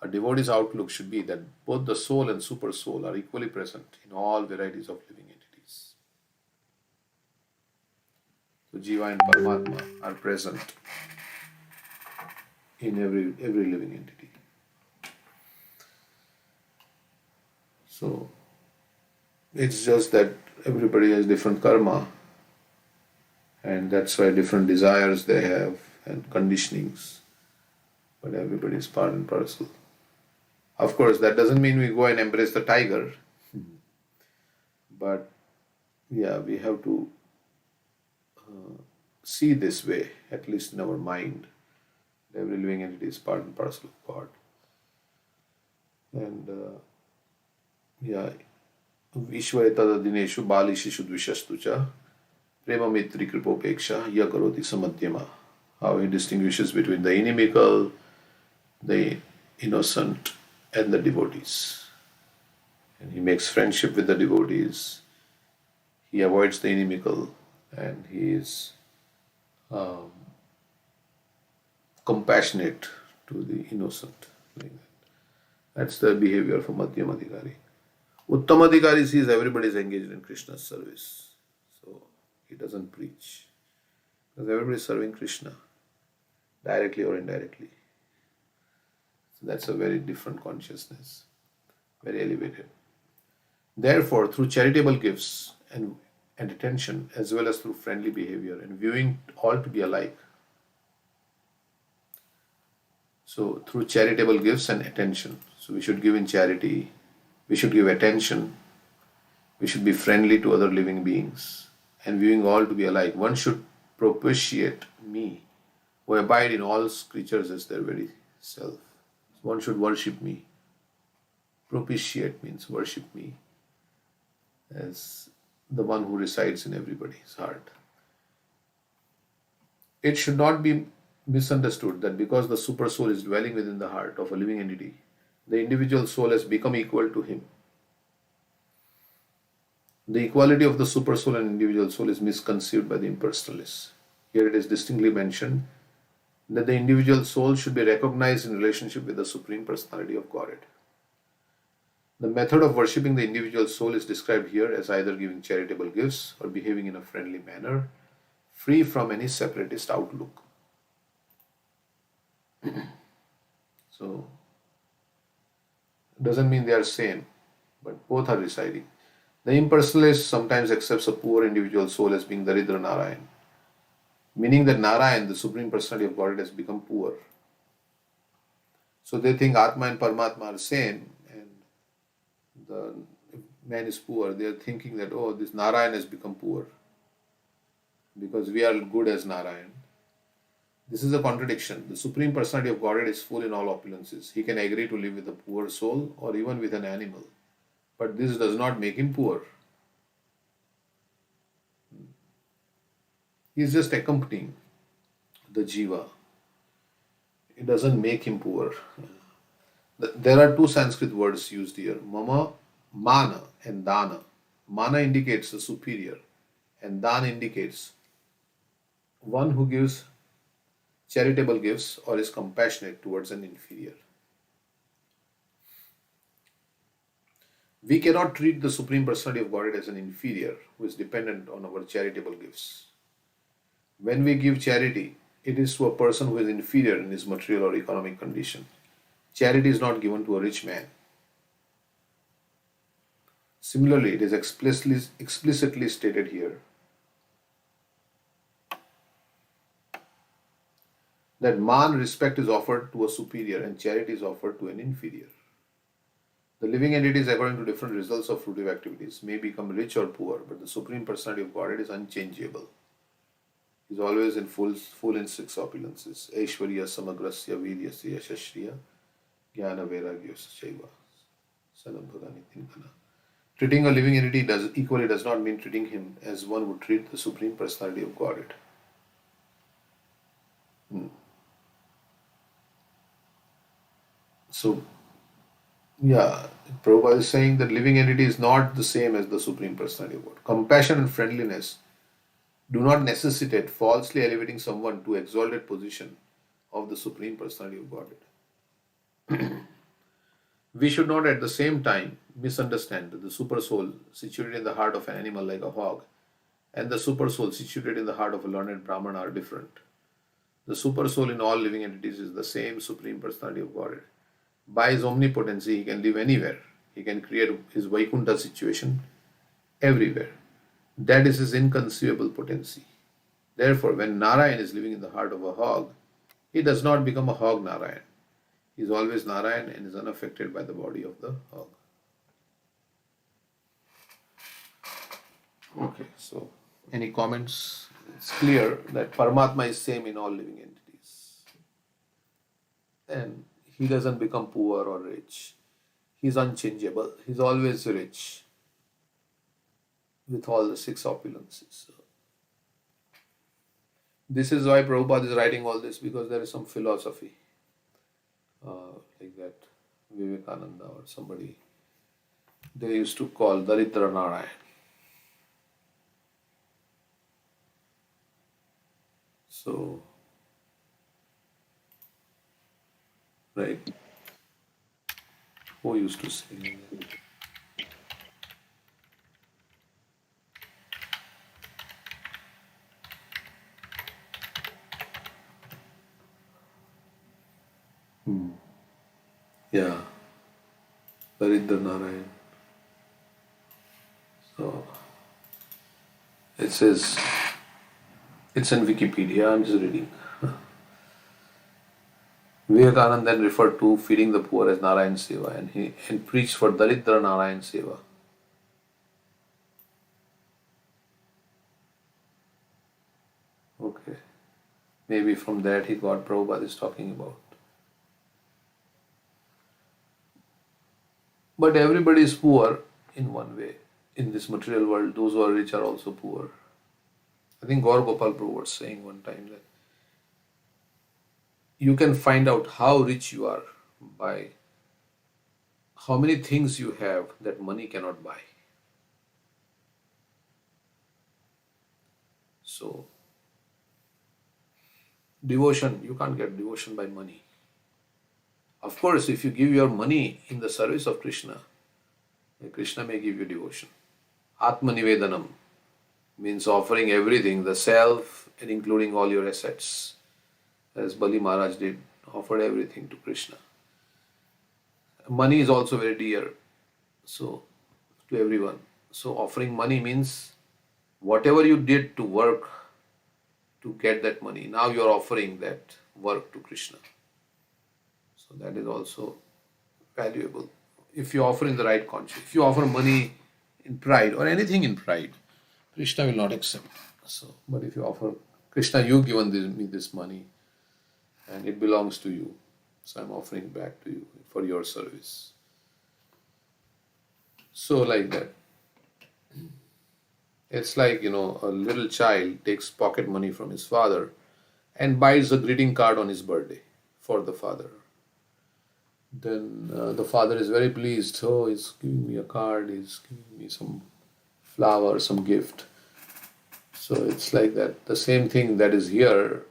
A devotee's outlook should be that both the soul and super soul are equally present in all varieties of living entities. So Jiva and Paramatma are present in every living entity. So it's just that everybody has different karma, and that's why different desires they have and conditionings. But everybody is part and parcel. Of course, that doesn't mean we go and embrace the tiger. But yeah, we have to see this way, at least in our mind. Every living entity is part and parcel of God. And yeah, Vishwa etada dineshu bali shishu dvishastucha prema mitri kripopeksha ya karoti samadhyama. How he distinguishes between the inimical, the innocent, and the devotees. And he makes friendship with the devotees. He avoids the inimical, and he is um, compassionate to the innocent. Like that. That's the behavior of a Madhyam Adhikari. Uttam Adhikari sees everybody is engaged in Krishna's service. So he doesn't preach. Because everybody is serving Krishna, directly or indirectly. So that's a very different consciousness, very elevated. Therefore, through charitable gifts and attention, as well as through friendly behavior and viewing all to be alike. So, through charitable gifts and attention. So, we should give in charity, we should give attention, we should be friendly to other living beings, and viewing all to be alike. One should propitiate me, who abide in all creatures as their very self. One should worship me. Propitiate means worship me as the one who resides in everybody's heart. It should not be misunderstood that because the super soul is dwelling within the heart of a living entity, the individual soul has become equal to him. The equality of the super soul and individual soul is misconceived by the impersonalists. Here it is distinctly mentioned that the individual soul should be recognized in relationship with the Supreme Personality of Godhead. The method of worshipping the individual soul is described here as either giving charitable gifts or behaving in a friendly manner, free from any separatist outlook. So, it doesn't mean they are same, but both are residing. The impersonalist sometimes accepts a poor individual soul as being Daridra Narayan, meaning that Narayan, the Supreme Personality of Godhead, has become poor. So they think Atma and Paramatma are same, and the man is poor. They are thinking that, oh, this Narayan has become poor because we are good as Narayan. This is a contradiction. The Supreme Personality of Godhead is full in all opulences. He can agree to live with a poor soul or even with an animal. But this does not make him poor. He is just accompanying the jiva. It doesn't make him poor. There are two Sanskrit words used here, mama, mana and dana. Mana indicates the superior and dana indicates one who gives charitable gifts or is compassionate towards an inferior. We cannot treat the Supreme Personality of Godhead as an inferior who is dependent on our charitable gifts. When we give charity, it is to a person who is inferior in his material or economic condition. Charity is not given to a rich man. Similarly, it is explicitly stated here that man respect is offered to a superior and charity is offered to an inferior. The living entities, according to different results of fruitive activities, may become rich or poor, but the Supreme Personality of Godhead is unchangeable. He is always in full in six opulences. Aishwarya samagrasya viryasya yashashriya jnana vairagyasya chaiva sanabhagani tinkana. Treating a living entity does not mean treating him as one would treat the Supreme Personality of Godhead. So, yeah, Prabhupada is saying that living entity is not the same as the Supreme Personality of God. Compassion and friendliness do not necessitate falsely elevating someone to exalted position of the Supreme Personality of Godhead. We should not at the same time misunderstand that the super soul situated in the heart of an animal like a hog and the super soul situated in the heart of a learned Brahman are different. The super soul in all living entities is the same Supreme Personality of Godhead. By his omnipotency, he can live anywhere. He can create his Vaikuntha situation everywhere. That is his inconceivable potency. Therefore, when Narayan is living in the heart of a hog, he does not become a hog Narayan. He is always Narayan and is unaffected by the body of the hog. Okay, so any comments? It's clear that Paramatma is same in all living entities. And he doesn't become poor or rich. He's unchangeable. He's always rich with all the six opulences. So this is why Prabhupada is writing all this, because there is some philosophy like that. Vivekananda or somebody, they used to call Daridra Narayan. So, right, who used to say that? Yeah, Daridra Narayan. So, it says, it's in Wikipedia, I'm just reading. Vivekananda then referred to feeding the poor as Narayan Seva, and he preached for Daridra Narayan Seva. Okay, maybe from that he got Prabhupada is talking about. But everybody is poor in one way. In this material world, those who are rich are also poor. I think Gaur Gopal Prabhu was saying one time that you can find out how rich you are by how many things you have that money cannot buy. So, devotion, you can't get devotion by money. Of course, if you give your money in the service of Krishna, Krishna may give you devotion. Atmanivedanam means offering everything, the self and including all your assets. As Bali Maharaj did, offered everything to Krishna. Money is also very dear, so to everyone. So offering money means whatever you did to work to get that money, now you are offering that work to Krishna. So that is also valuable. If you offer in the right conscience, if you offer money in pride or anything in pride, Krishna will not accept. So, but if you offer, Krishna, you've given me this money and it belongs to you, so I'm offering back to you for your service. So like that. It's like, a little child takes pocket money from his father and buys a greeting card on his birthday for the father. Then the father is very pleased. Oh, he's giving me a card, he's giving me some flower, some gift. So it's like that. The same thing that is here,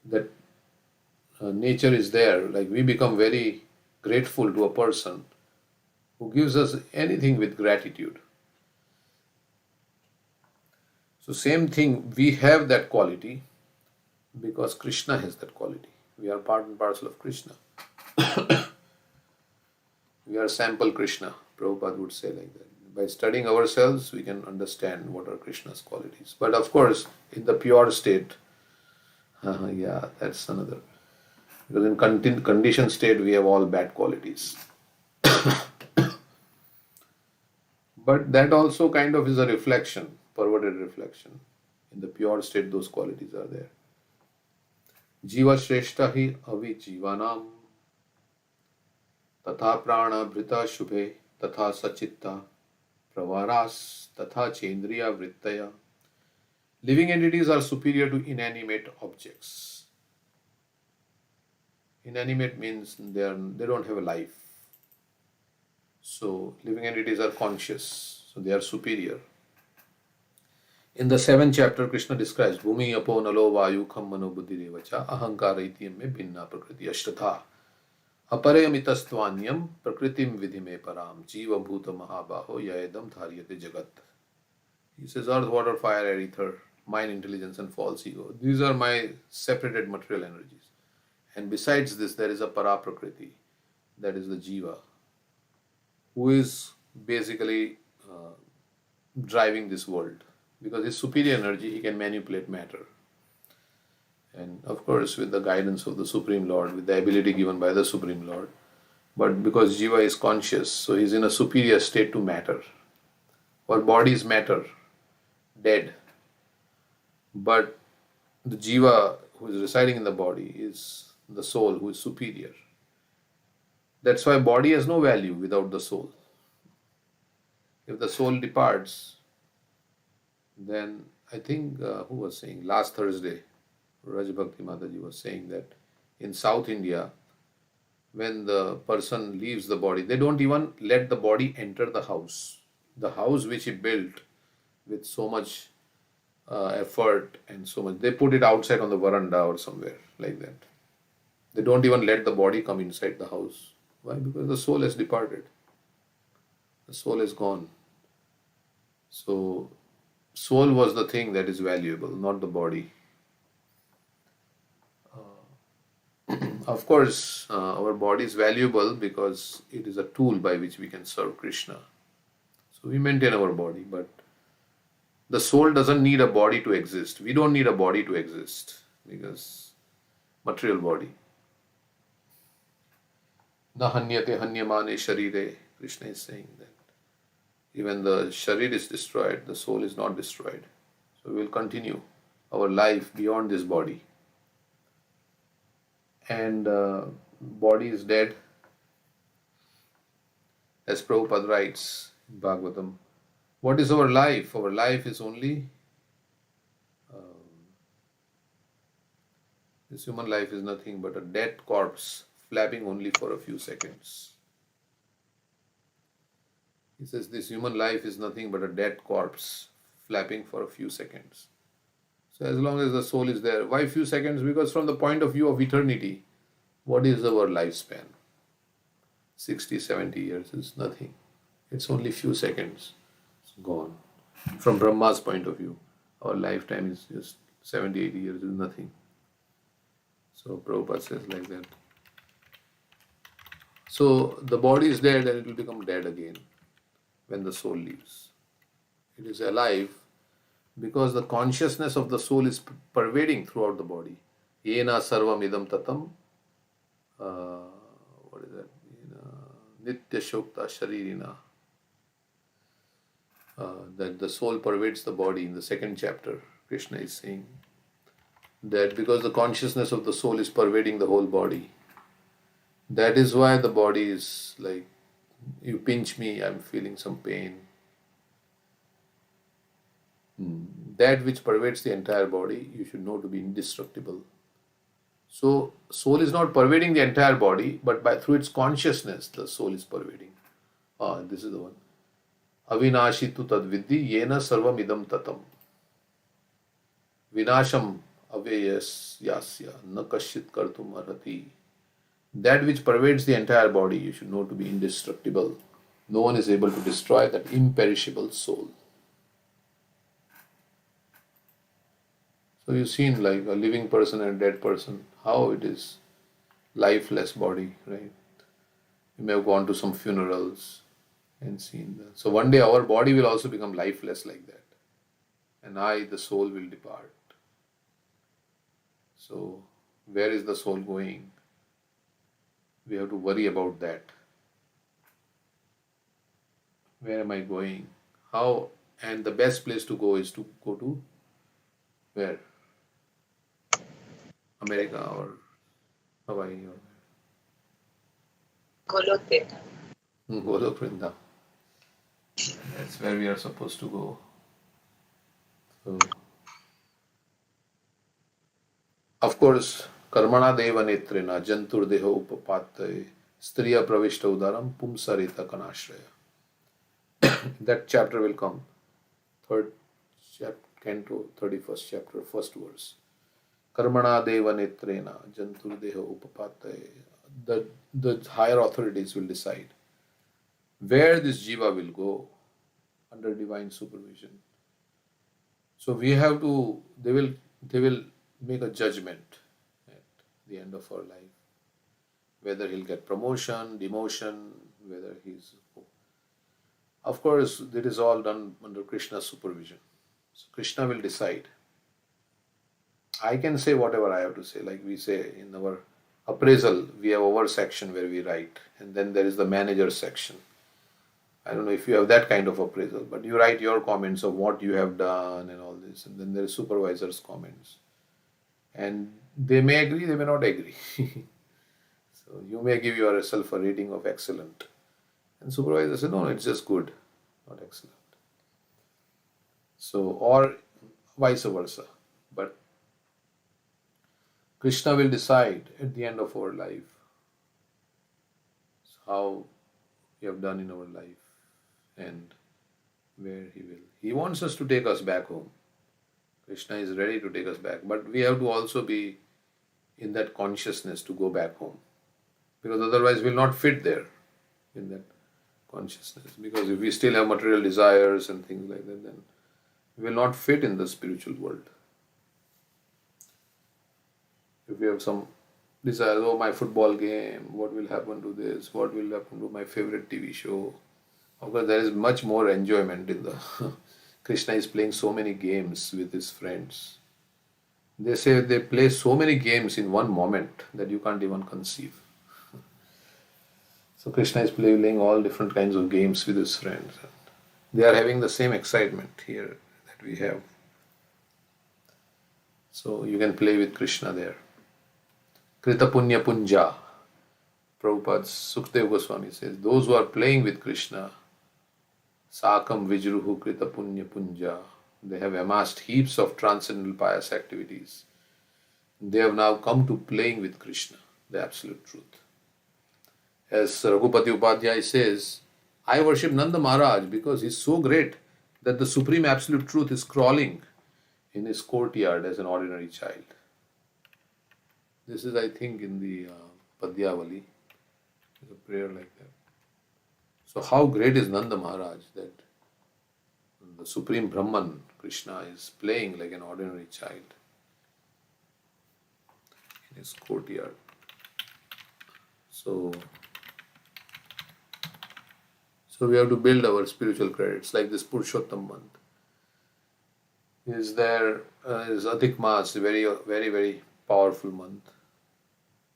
that nature is there. Like we become very grateful to a person who gives us anything with gratitude. So same thing, we have that quality because Krishna has that quality. We are part and parcel of Krishna. We are sample Krishna. Prabhupada would say like that. By studying ourselves, we can understand what are Krishna's qualities. But of course, in the pure state, yeah, that's another. Because in conditioned state, we have all bad qualities. But that also kind of is a reflection, perverted reflection. In the pure state, those qualities are there. Jiva Shreshta hi avi jivanam तथा प्राणभृता शुभे तथा सचित्ता प्रवारास तथा चेन्द्रिया वृत्तया. Living entities are superior to inanimate objects. Inanimate means they don't have a life. So living entities are conscious, so they are superior. In the 7th chapter, Krishna describes Bhumi apo nalo vayu kham mano buddhi devacha ahankara ityam me binna prakriti ashtatha अपरयमितस्त्वान्यम प्रकृतिम विधि में पराम जीव भूत महाबाहो यदम धार्यते जगत. He says earth, water, fire, air, ether, mind, intelligence and false ego. These are my separated material energies. And besides this, there is a para prakriti, that is the jiva, who is basically driving this world. Because his superior energy, he can manipulate matter. And of course, with the guidance of the Supreme Lord, with the ability given by the Supreme Lord. But because Jiva is conscious, so he's in a superior state to matter. Our body is matter, dead. But the Jiva who is residing in the body is the soul who is superior. That's why body has no value without the soul. If the soul departs, then I think who was saying last Thursday, Raj Bhakti Mataji was saying that in South India, when the person leaves the body, they don't even let the body enter the house. The house which he built with so much effort and so much, they put it outside on the veranda or somewhere like that. They don't even let the body come inside the house. Why? Because the soul has departed. The soul is gone. So, soul was the thing that is valuable, not the body. Of course, our body is valuable because it is a tool by which we can serve Krishna. So, we maintain our body, but the soul doesn't need a body to exist. We don't need a body to exist because material body. Na hanyate hanyamane sharire. Krishna is saying that. Even the sharir is destroyed, the soul is not destroyed. So we will continue our life beyond this body. And body is dead. As Prabhupada writes in Bhagavatam, what is our life? Our life is only, this human life is nothing but a dead corpse flapping only for a few seconds. He says this human life is nothing but a dead corpse flapping for a few seconds. So as long as the soul is there, why few seconds? Because from the point of view of eternity, what is our lifespan? 60, 70 years is nothing. It's only few seconds. It's gone. From Brahma's point of view, our lifetime is just 70, 80 years is nothing. So Prabhupada says like that. So the body is dead and it will become dead again when the soul leaves. It is alive because the consciousness of the soul is pervading throughout the body. Yena sarvam idam tatam. What is that? Nitya shokta sharirina. That the soul pervades the body. In the second chapter, Krishna is saying that because the consciousness of the soul is pervading the whole body, that is why the body is like, you pinch me, I'm feeling some pain. That which pervades the entire body, you should know to be indestructible. So, soul is not pervading the entire body, but through its consciousness, the soul is pervading. This is the one. Avinashi tu tad vidhi yena sarvam idam tatam. Vinasham aveyas yasya na kashit kartum arhati. That which pervades the entire body, you should know to be indestructible. No one is able to destroy that imperishable soul. So you've seen like a living person and a dead person, how it is lifeless body, right? You may have gone to some funerals and seen that. So one day our body will also become lifeless like that. And the soul, will depart. So where is the soul going? We have to worry about that. Where am I going? How? And the best place to go is to go to where? America or Hawaii or Golok Vrindavan. That's where we are supposed to go. So, of course, Karmana Deva Netrena Jantur Deho Upapataye Striya Pravishta Udaram Pumsarita Kanashraya. That chapter will come. Third canto, 31st chapter, first verse. Karmana Deva Netrena Jantur Deho Upapataye. The higher authorities will decide where this jiva will go under divine supervision. So we have to, they will make a judgment at the end of our life. Whether he'll get promotion, demotion, whether he's... Of course, it is all done under Krishna's supervision. So Krishna will decide. I can say whatever I have to say. Like we say in our appraisal, we have our section where we write. And then there is the manager section. I don't know if you have that kind of appraisal, but you write your comments of what you have done and all this. And then there is supervisor's comments. And they may agree, they may not agree. So So you may give yourself a rating of excellent, and supervisor says, no, it's just good, not excellent. So, or vice versa. But Krishna will decide at the end of our life how we have done in our life and where he will. He wants us to take us back home. Krishna is ready to take us back, but we have to also be in that consciousness to go back home, because otherwise we'll not fit there in that consciousness. Because if we still have material desires and things like that, then we will not fit in the spiritual world. If we have some desires, oh, my football game, what will happen to this, what will happen to my favorite TV show. Of course, there is much more enjoyment in the Krishna is playing so many games with his friends. They say they play so many games in one moment that you can't even conceive. So Krishna is playing all different kinds of games with his friends. They are having the same excitement here that we have. So you can play with Krishna there. Krita Punya Punja. Prabhupada Sukdev Goswami says, those who are playing with Krishna, Sakam Vijruhu Krita Punya Punja, they have amassed heaps of transcendental pious activities. They have now come to playing with Krishna, the absolute truth. As Raghupati Upadhyay says, I worship Nanda Maharaj because he is so great that the supreme absolute truth is crawling in his courtyard as an ordinary child. This is, I think, in the Padyavali. There's a prayer like that. So how great is Nanda Maharaj that the Supreme Brahman, Krishna, is playing like an ordinary child in his courtyard. So we have to build our spiritual credits, like this Purushottam month. Is Adhik Mas, a very, very, very powerful month.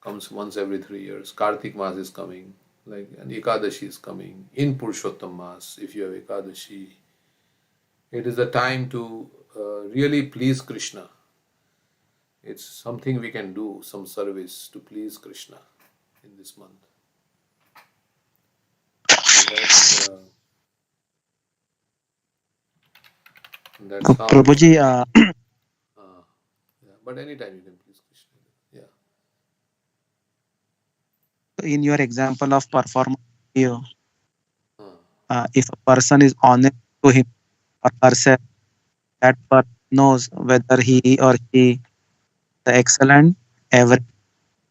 Comes once every 3 years. Kartik Mas is coming, and Ekadashi is coming. In Purushottam Mas, if you have Ekadashi, it is the time to really please Krishna. It's something we can do, some service to please Krishna in this month. That's how. Prabhuji, Yeah. But anytime you can please Krishna. Yeah. in your example of performance, if a person is honest to him or herself, that person knows whether he or she is excellent, average,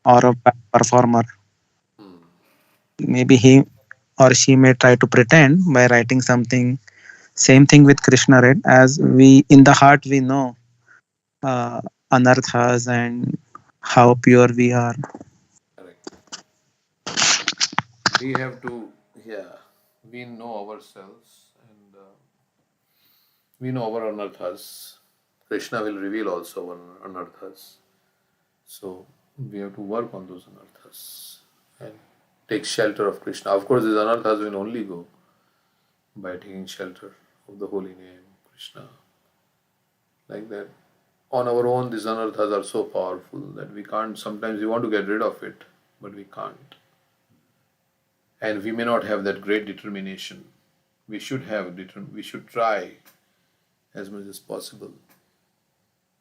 or a bad performer. Maybe he or she may try to pretend by writing something. Same thing with Krishna, right? As we, in the heart, we know anarthas and how pure we are. Correct. We have to, we know ourselves and we know our anarthas. Krishna will reveal also our anarthas. So we have to work on those anarthas and take shelter of Krishna. Of course, these anarthas will only go by taking shelter of the holy name, Krishna. Like that. On our own, these anarthas are so powerful that we can't, sometimes we want to get rid of it, but we can't. And we may not have that great determination. We should try as much as possible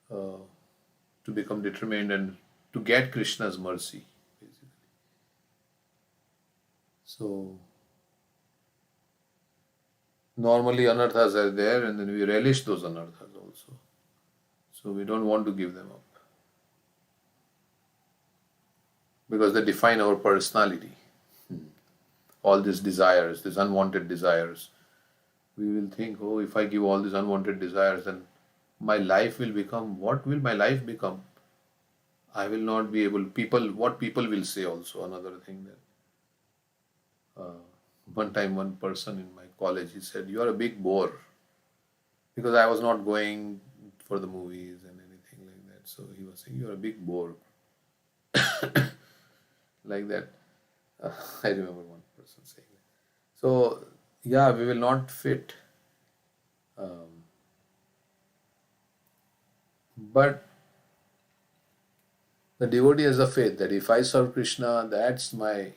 to become determined and to get Krishna's mercy, basically. So, normally anarthas are there and then we relish those anarthas also. So we don't want to give them up. Because they define our personality. All these desires, these unwanted desires. We will think, oh, if I give all these unwanted desires, then my life will become, what will my life become? I will not be able, what people will say also, another thing that one time one person in my college, he said, you are a big bore. Because I was not going for the movies and anything like that. So he was saying, you are a big bore. Like that. I remember one person saying that. So, we will not fit. But The devotee has a faith that if I serve Krishna, that's my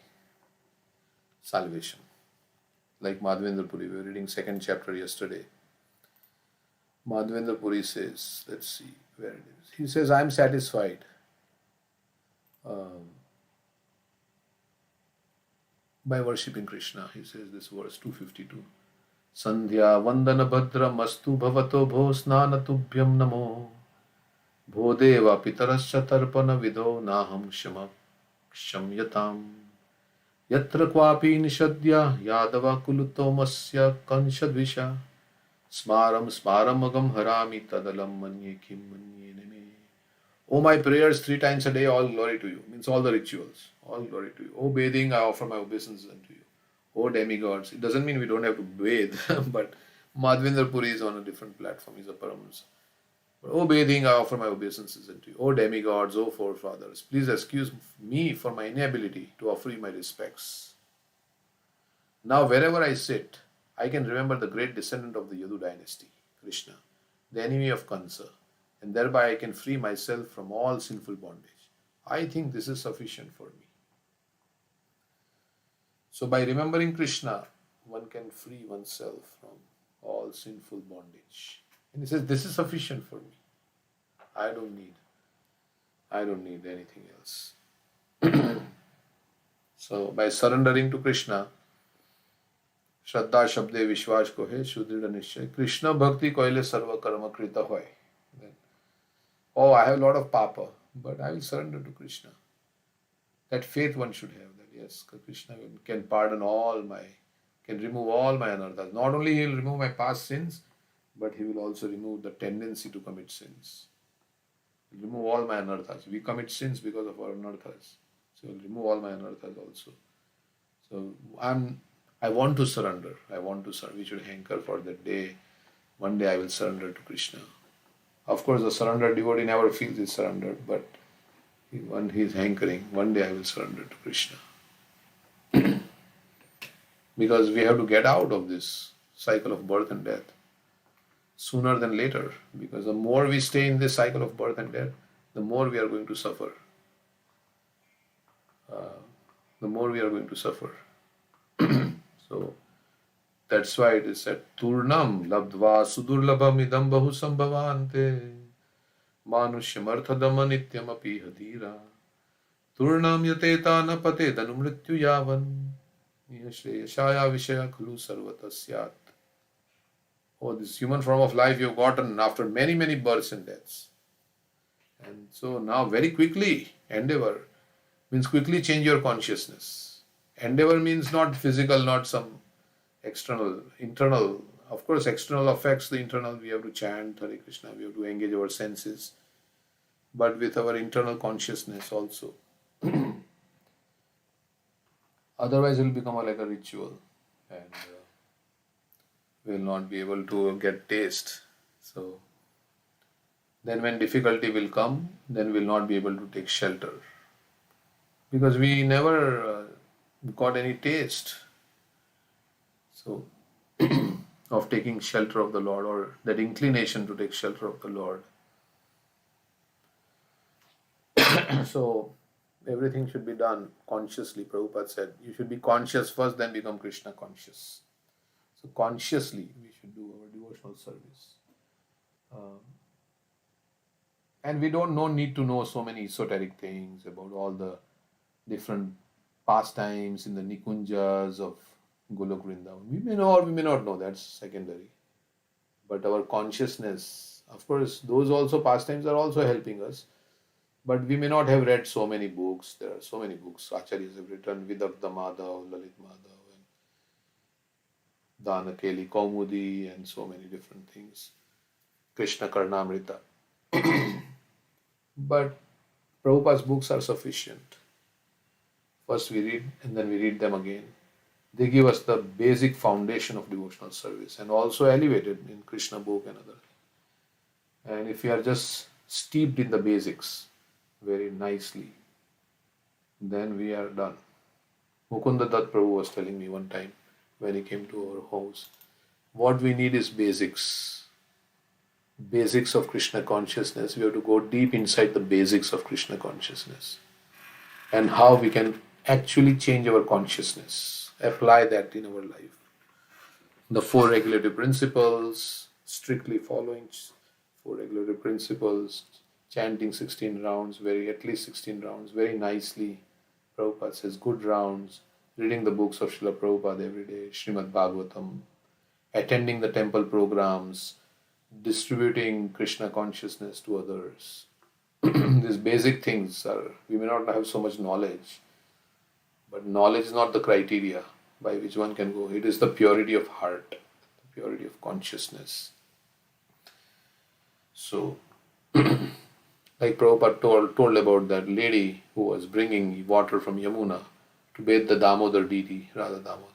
salvation. Like Madhvendra Puri, we were reading second chapter yesterday. Madhvendra Puri says, let's see where it is. He says, I'm satisfied by worshipping Krishna. He says this verse 252. Sandhya vandana bhadra mastu bhavato bho snana tubhyam namo bho deva pitarascha tarpana vidho naham shama shamyatam yatra kwapi nishadya yadava kulutomasya kanshadvisha smaram smaramagam harami tadalam manye kim manye neme. Oh, my prayers 3 times a day, all glory to you. Means all the rituals, all glory to you. Oh, bathing, I offer my obeisances unto you. Oh, demigods. It doesn't mean we don't have to bathe, but Madhvendra Puri is on a different platform. He's a Paramahansa. But, oh, bathing, I offer my obeisances unto you. Oh, demigods, oh, forefathers, please excuse me for my inability to offer you my respects. Now, wherever I sit, I can remember the great descendant of the Yadu dynasty, Krishna, the enemy of Kansa, and thereby I can free myself from all sinful bondage. I think this is sufficient for me. So by remembering Krishna, one can free oneself from all sinful bondage. And he says, this is sufficient for me. I don't need anything else. So by surrendering to Krishna, Shraddha Shabde Vishwas ko hai Shudrida Nishchay, Krishna Bhakti koile sarva karma krita hoy. Then, oh, I have a lot of papa, but I will surrender to Krishna. That faith one should have, that yes, Krishna can pardon can remove all my anarthas. Not only he will remove my past sins, but he will also remove the tendency to commit sins. He will remove all my anarthas. We commit sins because of our anarthas. So he will remove all my anarthas also. So I want to surrender. We should hanker for that day. One day I will surrender to Krishna. Of course, the surrendered devotee never feels he's surrendered, but when he is hankering, one day I will surrender to Krishna. Because we have to get out of this cycle of birth and death sooner than later. Because the more we stay in this cycle of birth and death, the more we are going to suffer. So that's why it is said, Turnam labdva sudurlabham idam bahu sambhavante manusyamarthadama nityam api hadira Turnam yateta na pate danu mrityu yavan Yashaya Vishaya Khulu Sarvatasyat. Oh, this human form of life you have gotten after many, many births and deaths. And so now very quickly, endeavor means quickly change your consciousness. Endeavor means not physical, not some external, internal. Of course, external affects the internal. We have to chant Hare Krishna, we have to engage our senses. But with our internal consciousness also. Otherwise, it will become like a ritual and we will not be able to get taste. So, then when difficulty will come, then we will not be able to take shelter. Because we never got any taste. So, of taking shelter of the Lord or that inclination to take shelter of the Lord. So, everything should be done consciously. Prabhupada said, you should be conscious first, then become Krishna conscious. So consciously we should do our devotional service. And we don't need to know so many esoteric things about all the different pastimes in the Nikunjas of Golok Vrindavan. We may know or we may not know, that's secondary. But our consciousness, of course, those also pastimes are also helping us. But we may not have read so many books. There are so many books. Acharyas have written Vidagdha Madhav, Lalit Madhav, and Danakeli, Kaumudi, and so many different things. Krishna Karnamrita. But Prabhupada's books are sufficient. First we read and then we read them again. They give us the basic foundation of devotional service and also elevated in Krishna book and other. And if we are just steeped in the basics, very nicely, then we are done. Mukunda Dutt Prabhu was telling me one time when he came to our house, what we need is basics. basics of Krishna consciousness, we have to go deep inside the basics of Krishna consciousness and how we can actually change our consciousness, apply that in our life. The four regulative principles, strictly following four regulative principles, chanting 16 rounds, at least 16 rounds, very nicely. Prabhupada says good rounds, reading the books of Srila Prabhupada every day, Srimad Bhagavatam, attending the temple programs, distributing Krishna consciousness to others. These basic things are, we may not have so much knowledge, but knowledge is not the criteria by which one can go. It is the purity of heart, the purity of consciousness. So, like Prabhupada told about that lady who was bringing water from Yamuna to bathe the Damodar deity, Radha Damodar.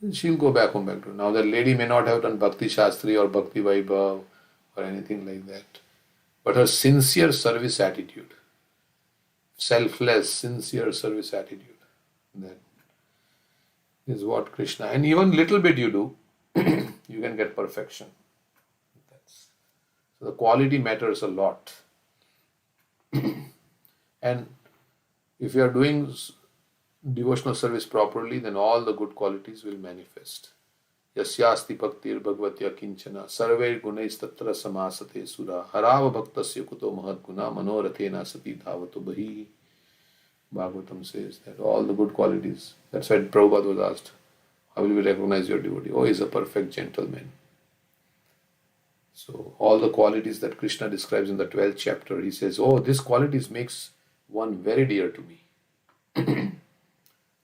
And she'll go back home back to. Now that lady may not have done Bhakti Shastri or Bhakti Vaibhav or anything like that, but her sincere service attitude, selfless, sincere service attitude, that is what Krishna, and even little bit you do, you can get perfection. So the quality matters a lot. And if you are doing devotional service properly, then all the good qualities will manifest. Yasyasti bhaktir bhagvatya kinchana sarve gunais tatra samasate sura harava bhaktasya kuto mahad guna manorathena sati dhavato bahi. Bhagavatam says that all the good qualities. That's why Prabhupada was asked, how will we recognize your devotee? Oh, he's a perfect gentleman. So all the qualities that Krishna describes in the 12th chapter, he says, oh, these qualities makes one very dear to me.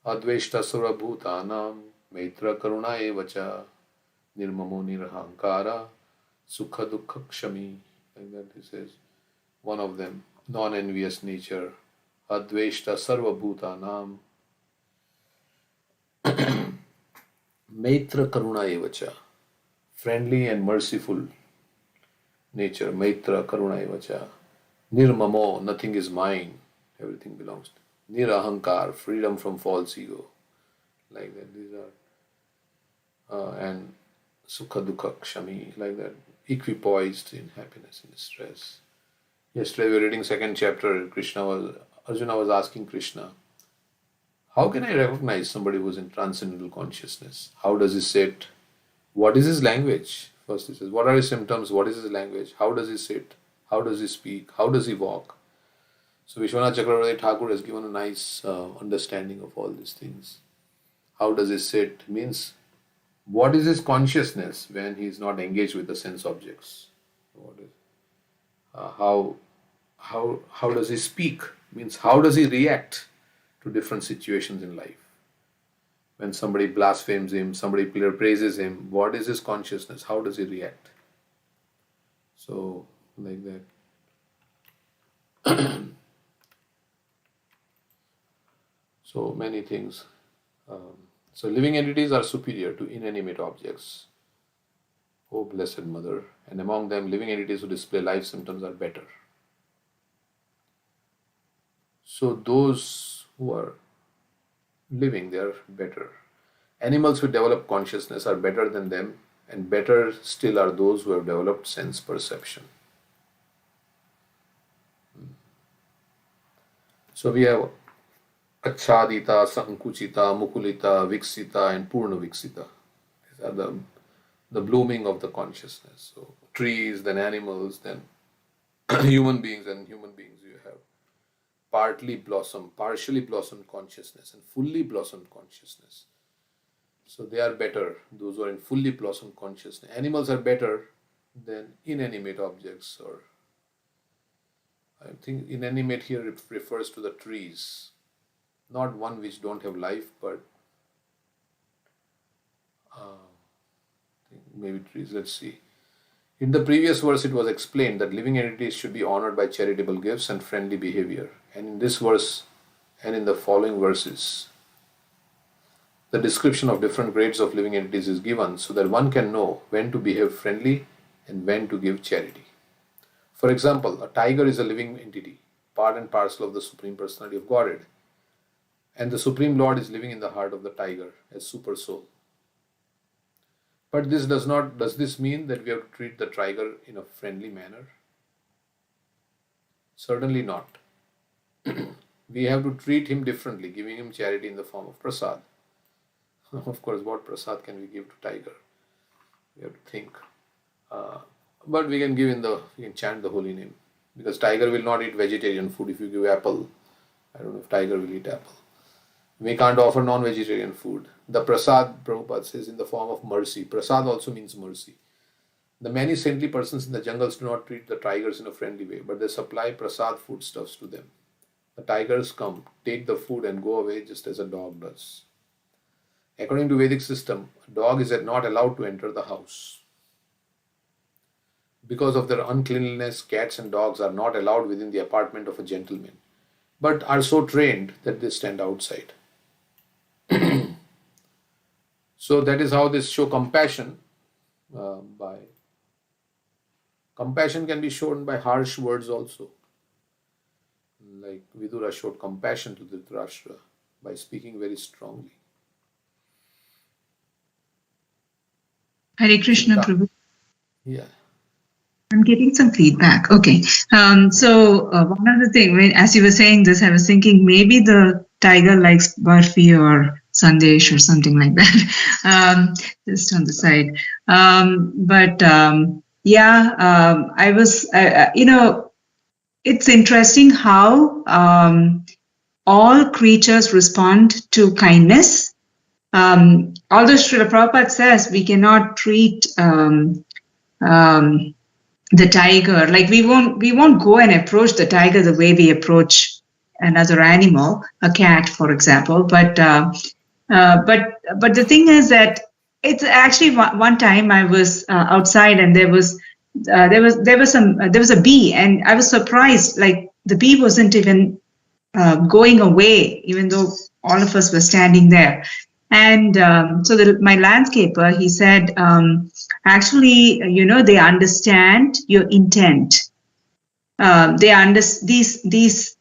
Adveshta surabhutanam maitra karuna evacha nirmamo nirahankara sukha dukkha kshami. Like that he says, one of them, non-envious nature, Adveshta sarvabhutanam maitra karuna evacha, friendly and merciful nature, maitra karuna evacha, nirmamo, nothing is mine, everything belongs to nirahankar, freedom from false ego, like that. These are and sukha dukkha kshami, like that, equipoised in happiness and distress. Yesterday we were reading second chapter. Arjuna was asking Krishna, how can I recognize somebody who is in transcendental consciousness? How does he sit? What is his language? First he says, what are his symptoms? What is his language? How does he sit? How does he speak? How does he walk? So Vishwanath Chakravarti Thakur has given a nice understanding of all these things. How does he sit? Means, what is his consciousness when he is not engaged with the sense objects? What is, how does he speak? Means, how does he react to different situations in life? When somebody blasphemes him, somebody praises him, what is his consciousness? How does he react? So, like that. So many things. So living entities are superior to inanimate objects. Oh, Blessed Mother. And among them, living entities who display life symptoms are better. So those who are living, they are better. Animals who develop consciousness are better than them, and better still are those who have developed sense perception. So we have Achadita, Sankuchita, Mukulita, Viksita, and Purna Viksita. These are the blooming of the consciousness. So trees, then animals, then human beings, and human beings you have partially blossomed consciousness and fully blossomed consciousness. So they are better, those who are in fully blossomed consciousness. Animals are better than inanimate objects, or I think inanimate here refers to the trees. Not one which don't have life, but maybe trees. Let's see. In the previous verse, it was explained that living entities should be honored by charitable gifts and friendly behavior. And in this verse and in the following verses, the description of different grades of living entities is given so that one can know when to behave friendly and when to give charity. For example, a tiger is a living entity, part and parcel of the Supreme Personality of Godhead. And the Supreme Lord is living in the heart of the tiger as super soul. But does this mean that we have to treat the tiger in a friendly manner? Certainly not. We have to treat him differently, giving him charity in the form of prasad. Of course, what prasad can we give to tiger? We have to think. Uh, but we can chant the holy name, because tiger will not eat vegetarian food. If you give apple, I don't know if tiger will eat apple. We can't offer non-vegetarian food. The prasad, Prabhupada says, in the form of mercy. Prasad also means mercy. The many saintly persons in the jungles do not treat the tigers in a friendly way, but they supply prasad foodstuffs to them. The tigers come, take the food, and go away just as a dog does. According to Vedic system, a dog is not allowed to enter the house. Because of their uncleanliness, cats and dogs are not allowed within the apartment of a gentleman, but are so trained that they stand outside. So that is how this show compassion. By compassion can be shown by harsh words also. Like Vidura showed compassion to Dhritarashtra by speaking very strongly. Hare Krishna, Prabhu. Yeah. I'm getting some feedback. Okay. So one of the things, as you were saying this, I was thinking maybe the tiger likes barfi or sandesh or something like that, just on the side. I was, it's interesting how all creatures respond to kindness. Although Srila Prabhupada says we cannot treat the tiger, like we won't go and approach the tiger the way we approach another animal, a cat, for example. But the thing is that it's actually one time I was outside and there was a bee, and I was surprised, like the bee wasn't even going away, even though all of us were standing there. And so my landscaper, he said, actually, they understand your intent. They understand these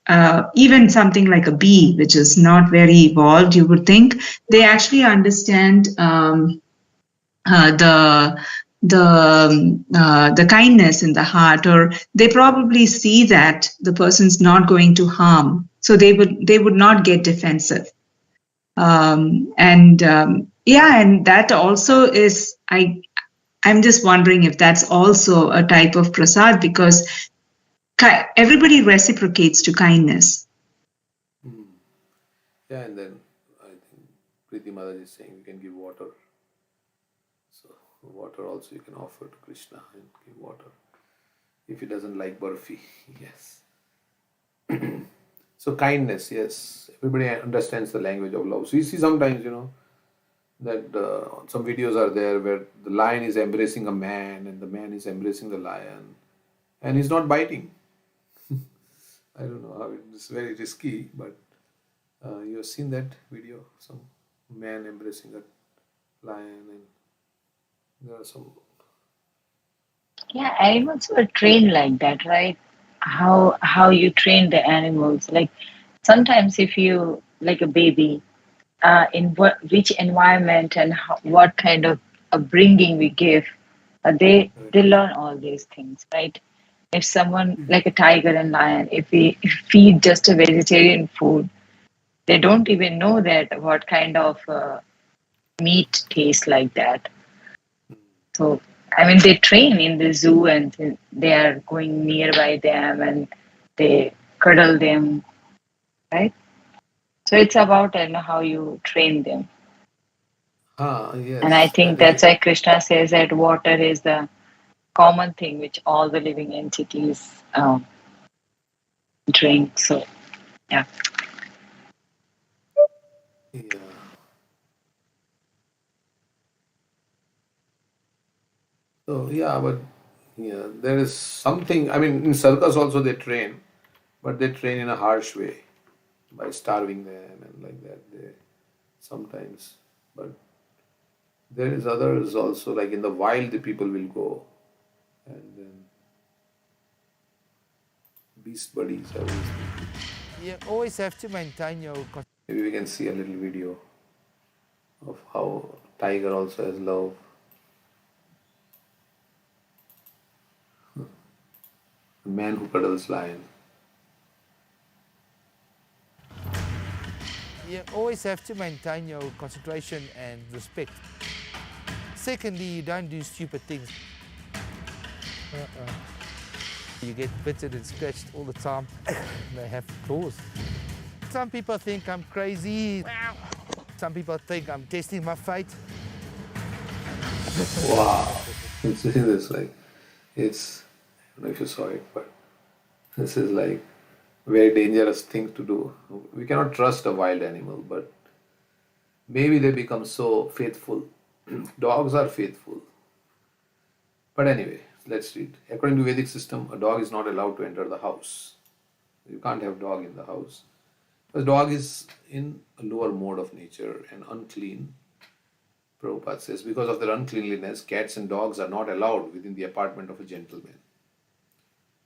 even something like a bee, which is not very evolved, you would think, they actually understand the kindness in the heart, or they probably see that the person's not going to harm, so they would not get defensive. And that also is, I'm just wondering if that's also a type of prasad, because everybody reciprocates to kindness. Yeah, and then I think Preeti Mataji is saying you can give water. So water also you can offer to Krishna and give water. If he doesn't like barfi, yes. So kindness, yes. Everybody understands the language of love. So you see sometimes, that some videos are there where the lion is embracing a man and the man is embracing the lion and he's not biting. I don't know how it's very risky, but you have seen that video, some man embracing a lion, and there are some. Yeah, animals were trained like that, right? How you train the animals. Like sometimes if you, like a baby, in which environment and what kind of upbringing we give, they learn all these things, right? If someone like a tiger and lion, if we feed just a vegetarian food, they don't even know that what kind of meat tastes like that. So I mean, they train in the zoo and they are going nearby them and they cuddle them, right? So it's about how you train them. Yes. And I think that's why Krishna says that water is the common thing which all the living entities drink. So, yeah. Yeah. So but there is something. I mean, in circus also they train, but they train in a harsh way by starving them and like that. They sometimes, but there is others also, like in the wild, the people will go and then beast buddies. You always have to maintain your. Maybe we can see a little video of how tiger also has love man who cuddles lion. You always have to maintain your concentration and respect. Secondly, you don't do stupid things. You get bitten and scratched all the time. They have claws. Some people think I'm crazy. Some people think I'm testing my fate. Wow. You see this, like, it's, I don't know if you saw it, but this is like very dangerous thing to do. We cannot trust a wild animal, but maybe they become so faithful. Dogs are faithful. But anyway, let's read. According to Vedic system, a dog is not allowed to enter the house. You can't have dog in the house. The dog is in a lower mode of nature and unclean. Prabhupada says, because of their uncleanliness, cats and dogs are not allowed within the apartment of a gentleman,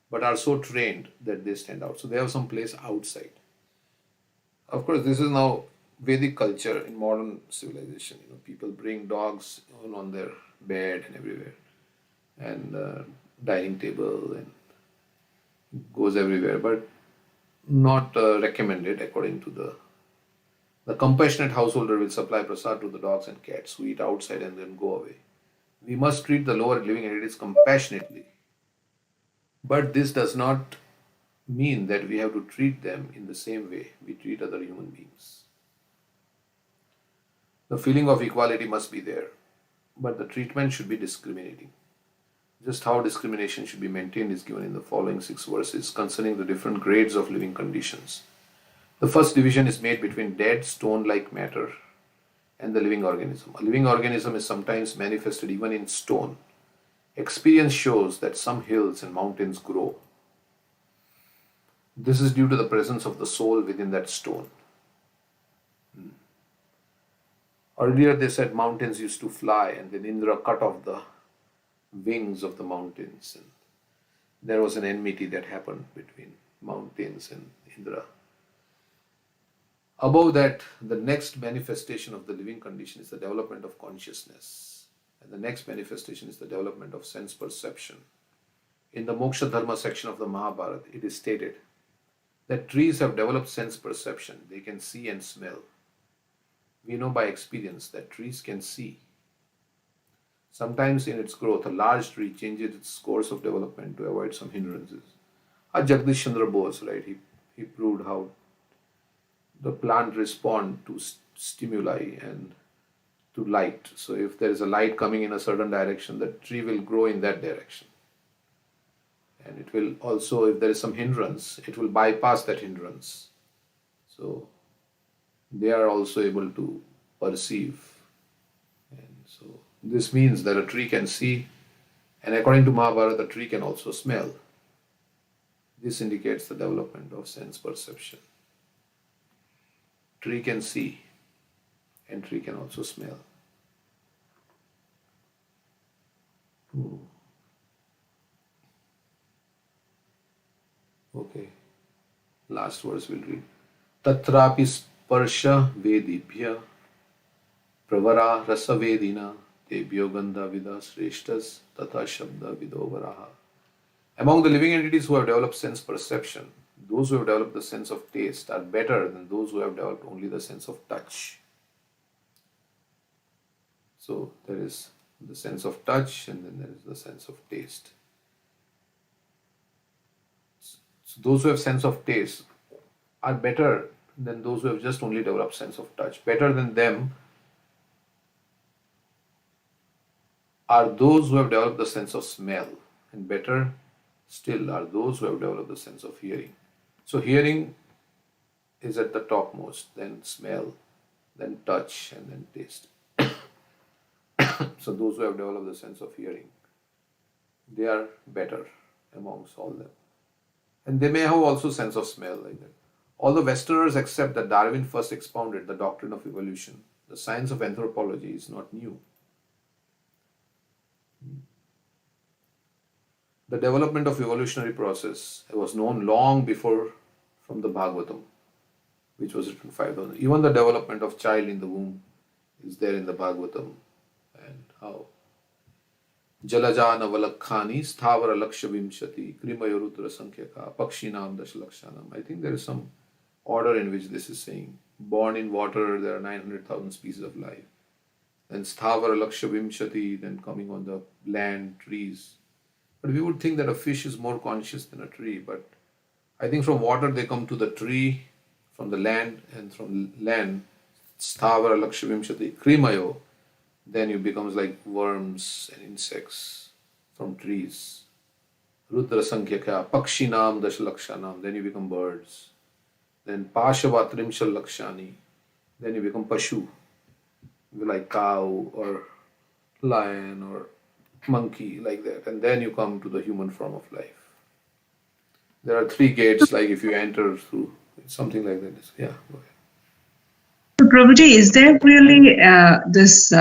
but are so trained that they stand out. So they have some place outside. Of course, this is now Vedic culture in modern civilization. People bring dogs on their bed and everywhere, and dining table, and goes everywhere, but not recommended according to the compassionate householder will supply prasad to the dogs and cats who eat outside and then go away. We must treat the lower living entities compassionately. But this does not mean that we have to treat them in the same way we treat other human beings. The feeling of equality must be there, but the treatment should be discriminating. Just how discrimination should be maintained is given in the following 6 verses concerning the different grades of living conditions. The first division is made between dead, stone-like matter and the living organism. A living organism is sometimes manifested even in stone. Experience shows that some hills and mountains grow. This is due to the presence of the soul within that stone. Earlier they said mountains used to fly, and then Indra cut off the wings of the mountains, and there was an enmity that happened between mountains and Indra. Above that, the next manifestation of the living condition is the development of consciousness. And the next manifestation is the development of sense perception. In the Moksha Dharma section of the Mahabharata, it is stated that trees have developed sense perception. They can see and smell. We know by experience that trees can see. Sometimes in its growth, a large tree changes its course of development to avoid some hindrances. Jagdish Chandra Bose, right, he proved how the plant respond to stimuli and to light. So if there is a light coming in a certain direction, the tree will grow in that direction. And it will also, if there is some hindrance, it will bypass that hindrance. So they are also able to perceive. And so this means that a tree can see, and according to Mahabharata, a tree can also smell. This indicates the development of sense perception. Tree can see, and tree can also smell. Okay, last verse we'll read. Tatrapi sparsha vedibhya pravara rasa vedina tebhyo gandha vida sreshtas tata shabda vidovaraha. Among the living entities who have developed sense perception, those who have developed the sense of taste are better than those who have developed only the sense of touch. So there is the sense of touch, and then there is the sense of taste. So those who have sense of taste are better than those who have just only developed sense of touch. Better than them are those who have developed the sense of smell, and better still are those who have developed the sense of hearing. So hearing is at the topmost, then smell, then touch, and then taste. So those who have developed the sense of hearing, they are better amongst all them. And they may have also sense of smell like that. Although Westerners accept that Darwin first expounded the doctrine of evolution, the science of anthropology is not new. The development of evolutionary process was known long before from the Bhagavatam, which was written 5,000. Even the development of child in the womb is there in the Bhagavatam, and how Jalajana Sthavara Laksha Vimshati, Krimayo Rudra Sankhyaka, Pakshinam Dashlakshanam. I think there is some order in which this is saying. Born in water, there are 900,000 species of life. Then Sthavara Laksha Vimshati, then coming on the land, trees. But we would think that a fish is more conscious than a tree. But I think from water they come to the tree, from the land, and from land, Sthavara Laksha Vimshati, Krimayo. Then it becomes like worms and insects from trees. Rudra Sankhya, Pakshinam Dashalakshanam, then you become birds. Then Pashava Trimshal Lakshani, then you become Pashu, like cow or lion or monkey, like that. And then you come to the human form of life. There are three gates, like if you enter through, something like that. Yeah, go ahead. So, Prabhuji, is there really this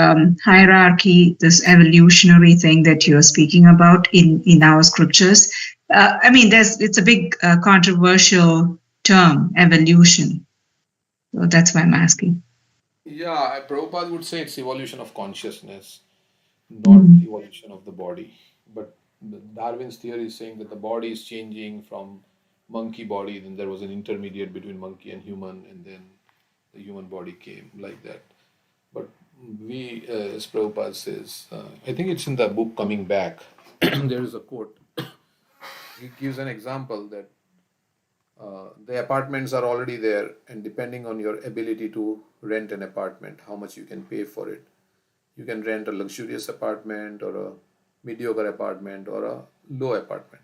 hierarchy, this evolutionary thing that you're speaking about in our scriptures? I mean, it's a big controversial term, evolution. So that's why I'm asking. Yeah, Prabhupada would say it's evolution of consciousness, not evolution of the body. But Darwin's theory is saying that the body is changing from monkey body, then there was an intermediate between monkey and human, and then the human body came like that. But we, as Prabhupada says, I think it's in the book Coming Back, there is a quote. He gives an example that the apartments are already there, and depending on your ability to rent an apartment, how much you can pay for it, you can rent a luxurious apartment or a mediocre apartment or a low apartment.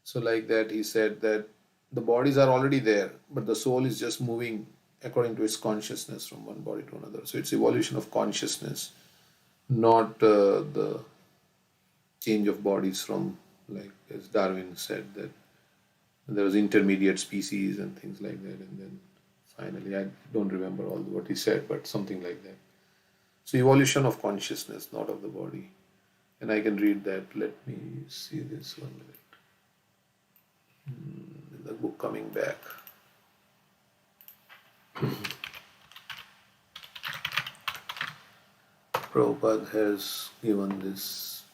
So, like that, he said that the bodies are already there, but the soul is just moving according to its consciousness from one body to another. So, it's evolution of consciousness, not the change of bodies from, like as Darwin said, that there was intermediate species and things like that, and then finally, I don't remember all what he said, but something like that. So evolution of consciousness, not of the body. And I can read that. Let me see this one minute. In the book Coming Back. Prabhupada has given this.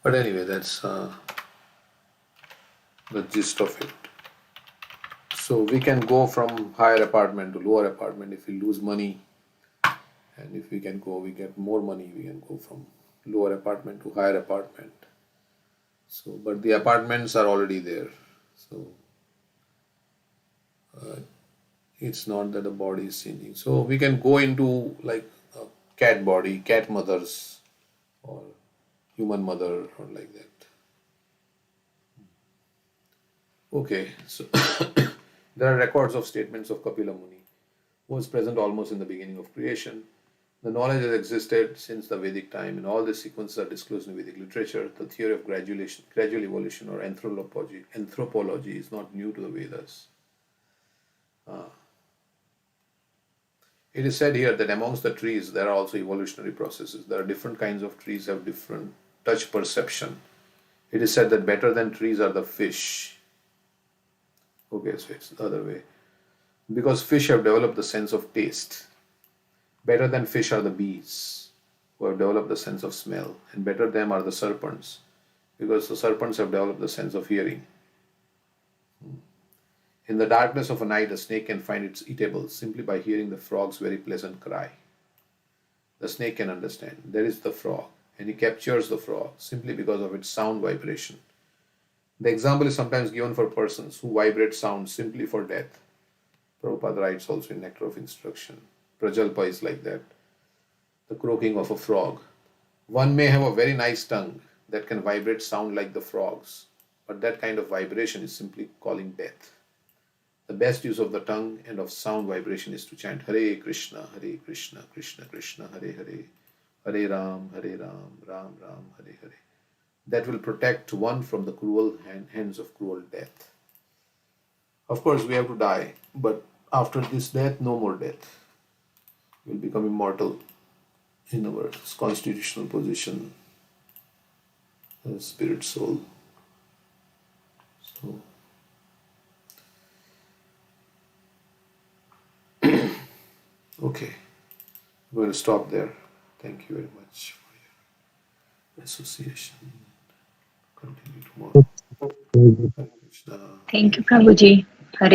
But anyway, that's the gist of it. So we can go from higher apartment to lower apartment if we lose money, and if we can go, we get more money, we can go from lower apartment to higher apartment. So, but the apartments are already there. So it's not that the body is changing. So we can go into like a cat body, cat mothers, or human mother, or like that. Okay, so there are records of statements of Kapila Muni, who was present almost in the beginning of creation. The knowledge has existed since the Vedic time, and all the sequences are disclosed in Vedic literature. The theory of gradual evolution or anthropology is not new to the Vedas. It is said here that amongst the trees there are also evolutionary processes. There are different kinds of trees have different touch perception. It is said that better than trees are the fish. Okay, so it's the other way. Because fish have developed the sense of taste. Better than fish are the bees, who have developed the sense of smell. And better them are the serpents, because the serpents have developed the sense of hearing. In the darkness of a night, a snake can find its eatables simply by hearing the frog's very pleasant cry. The snake can understand, there is the frog, and he captures the frog simply because of its sound vibration. The example is sometimes given for persons who vibrate sound simply for death. Prabhupada writes also in Nectar of Instruction. Prajalpa is like that, the croaking of a frog. One may have a very nice tongue that can vibrate sound like the frogs, but that kind of vibration is simply calling death. The best use of the tongue and of sound vibration is to chant Hare Krishna, Krishna Krishna, Hare Hare, Hare Ram, Ram Ram, Hare Hare. That will protect one from the cruel hands of cruel death. Of course, we have to die, but after this death, no more death. We'll become immortal in our constitutional position as spirit soul. So, okay. I'm going to stop there. Thank you very much for your association. Continue tomorrow. Hare Krishna. Thank you, Prabhuji.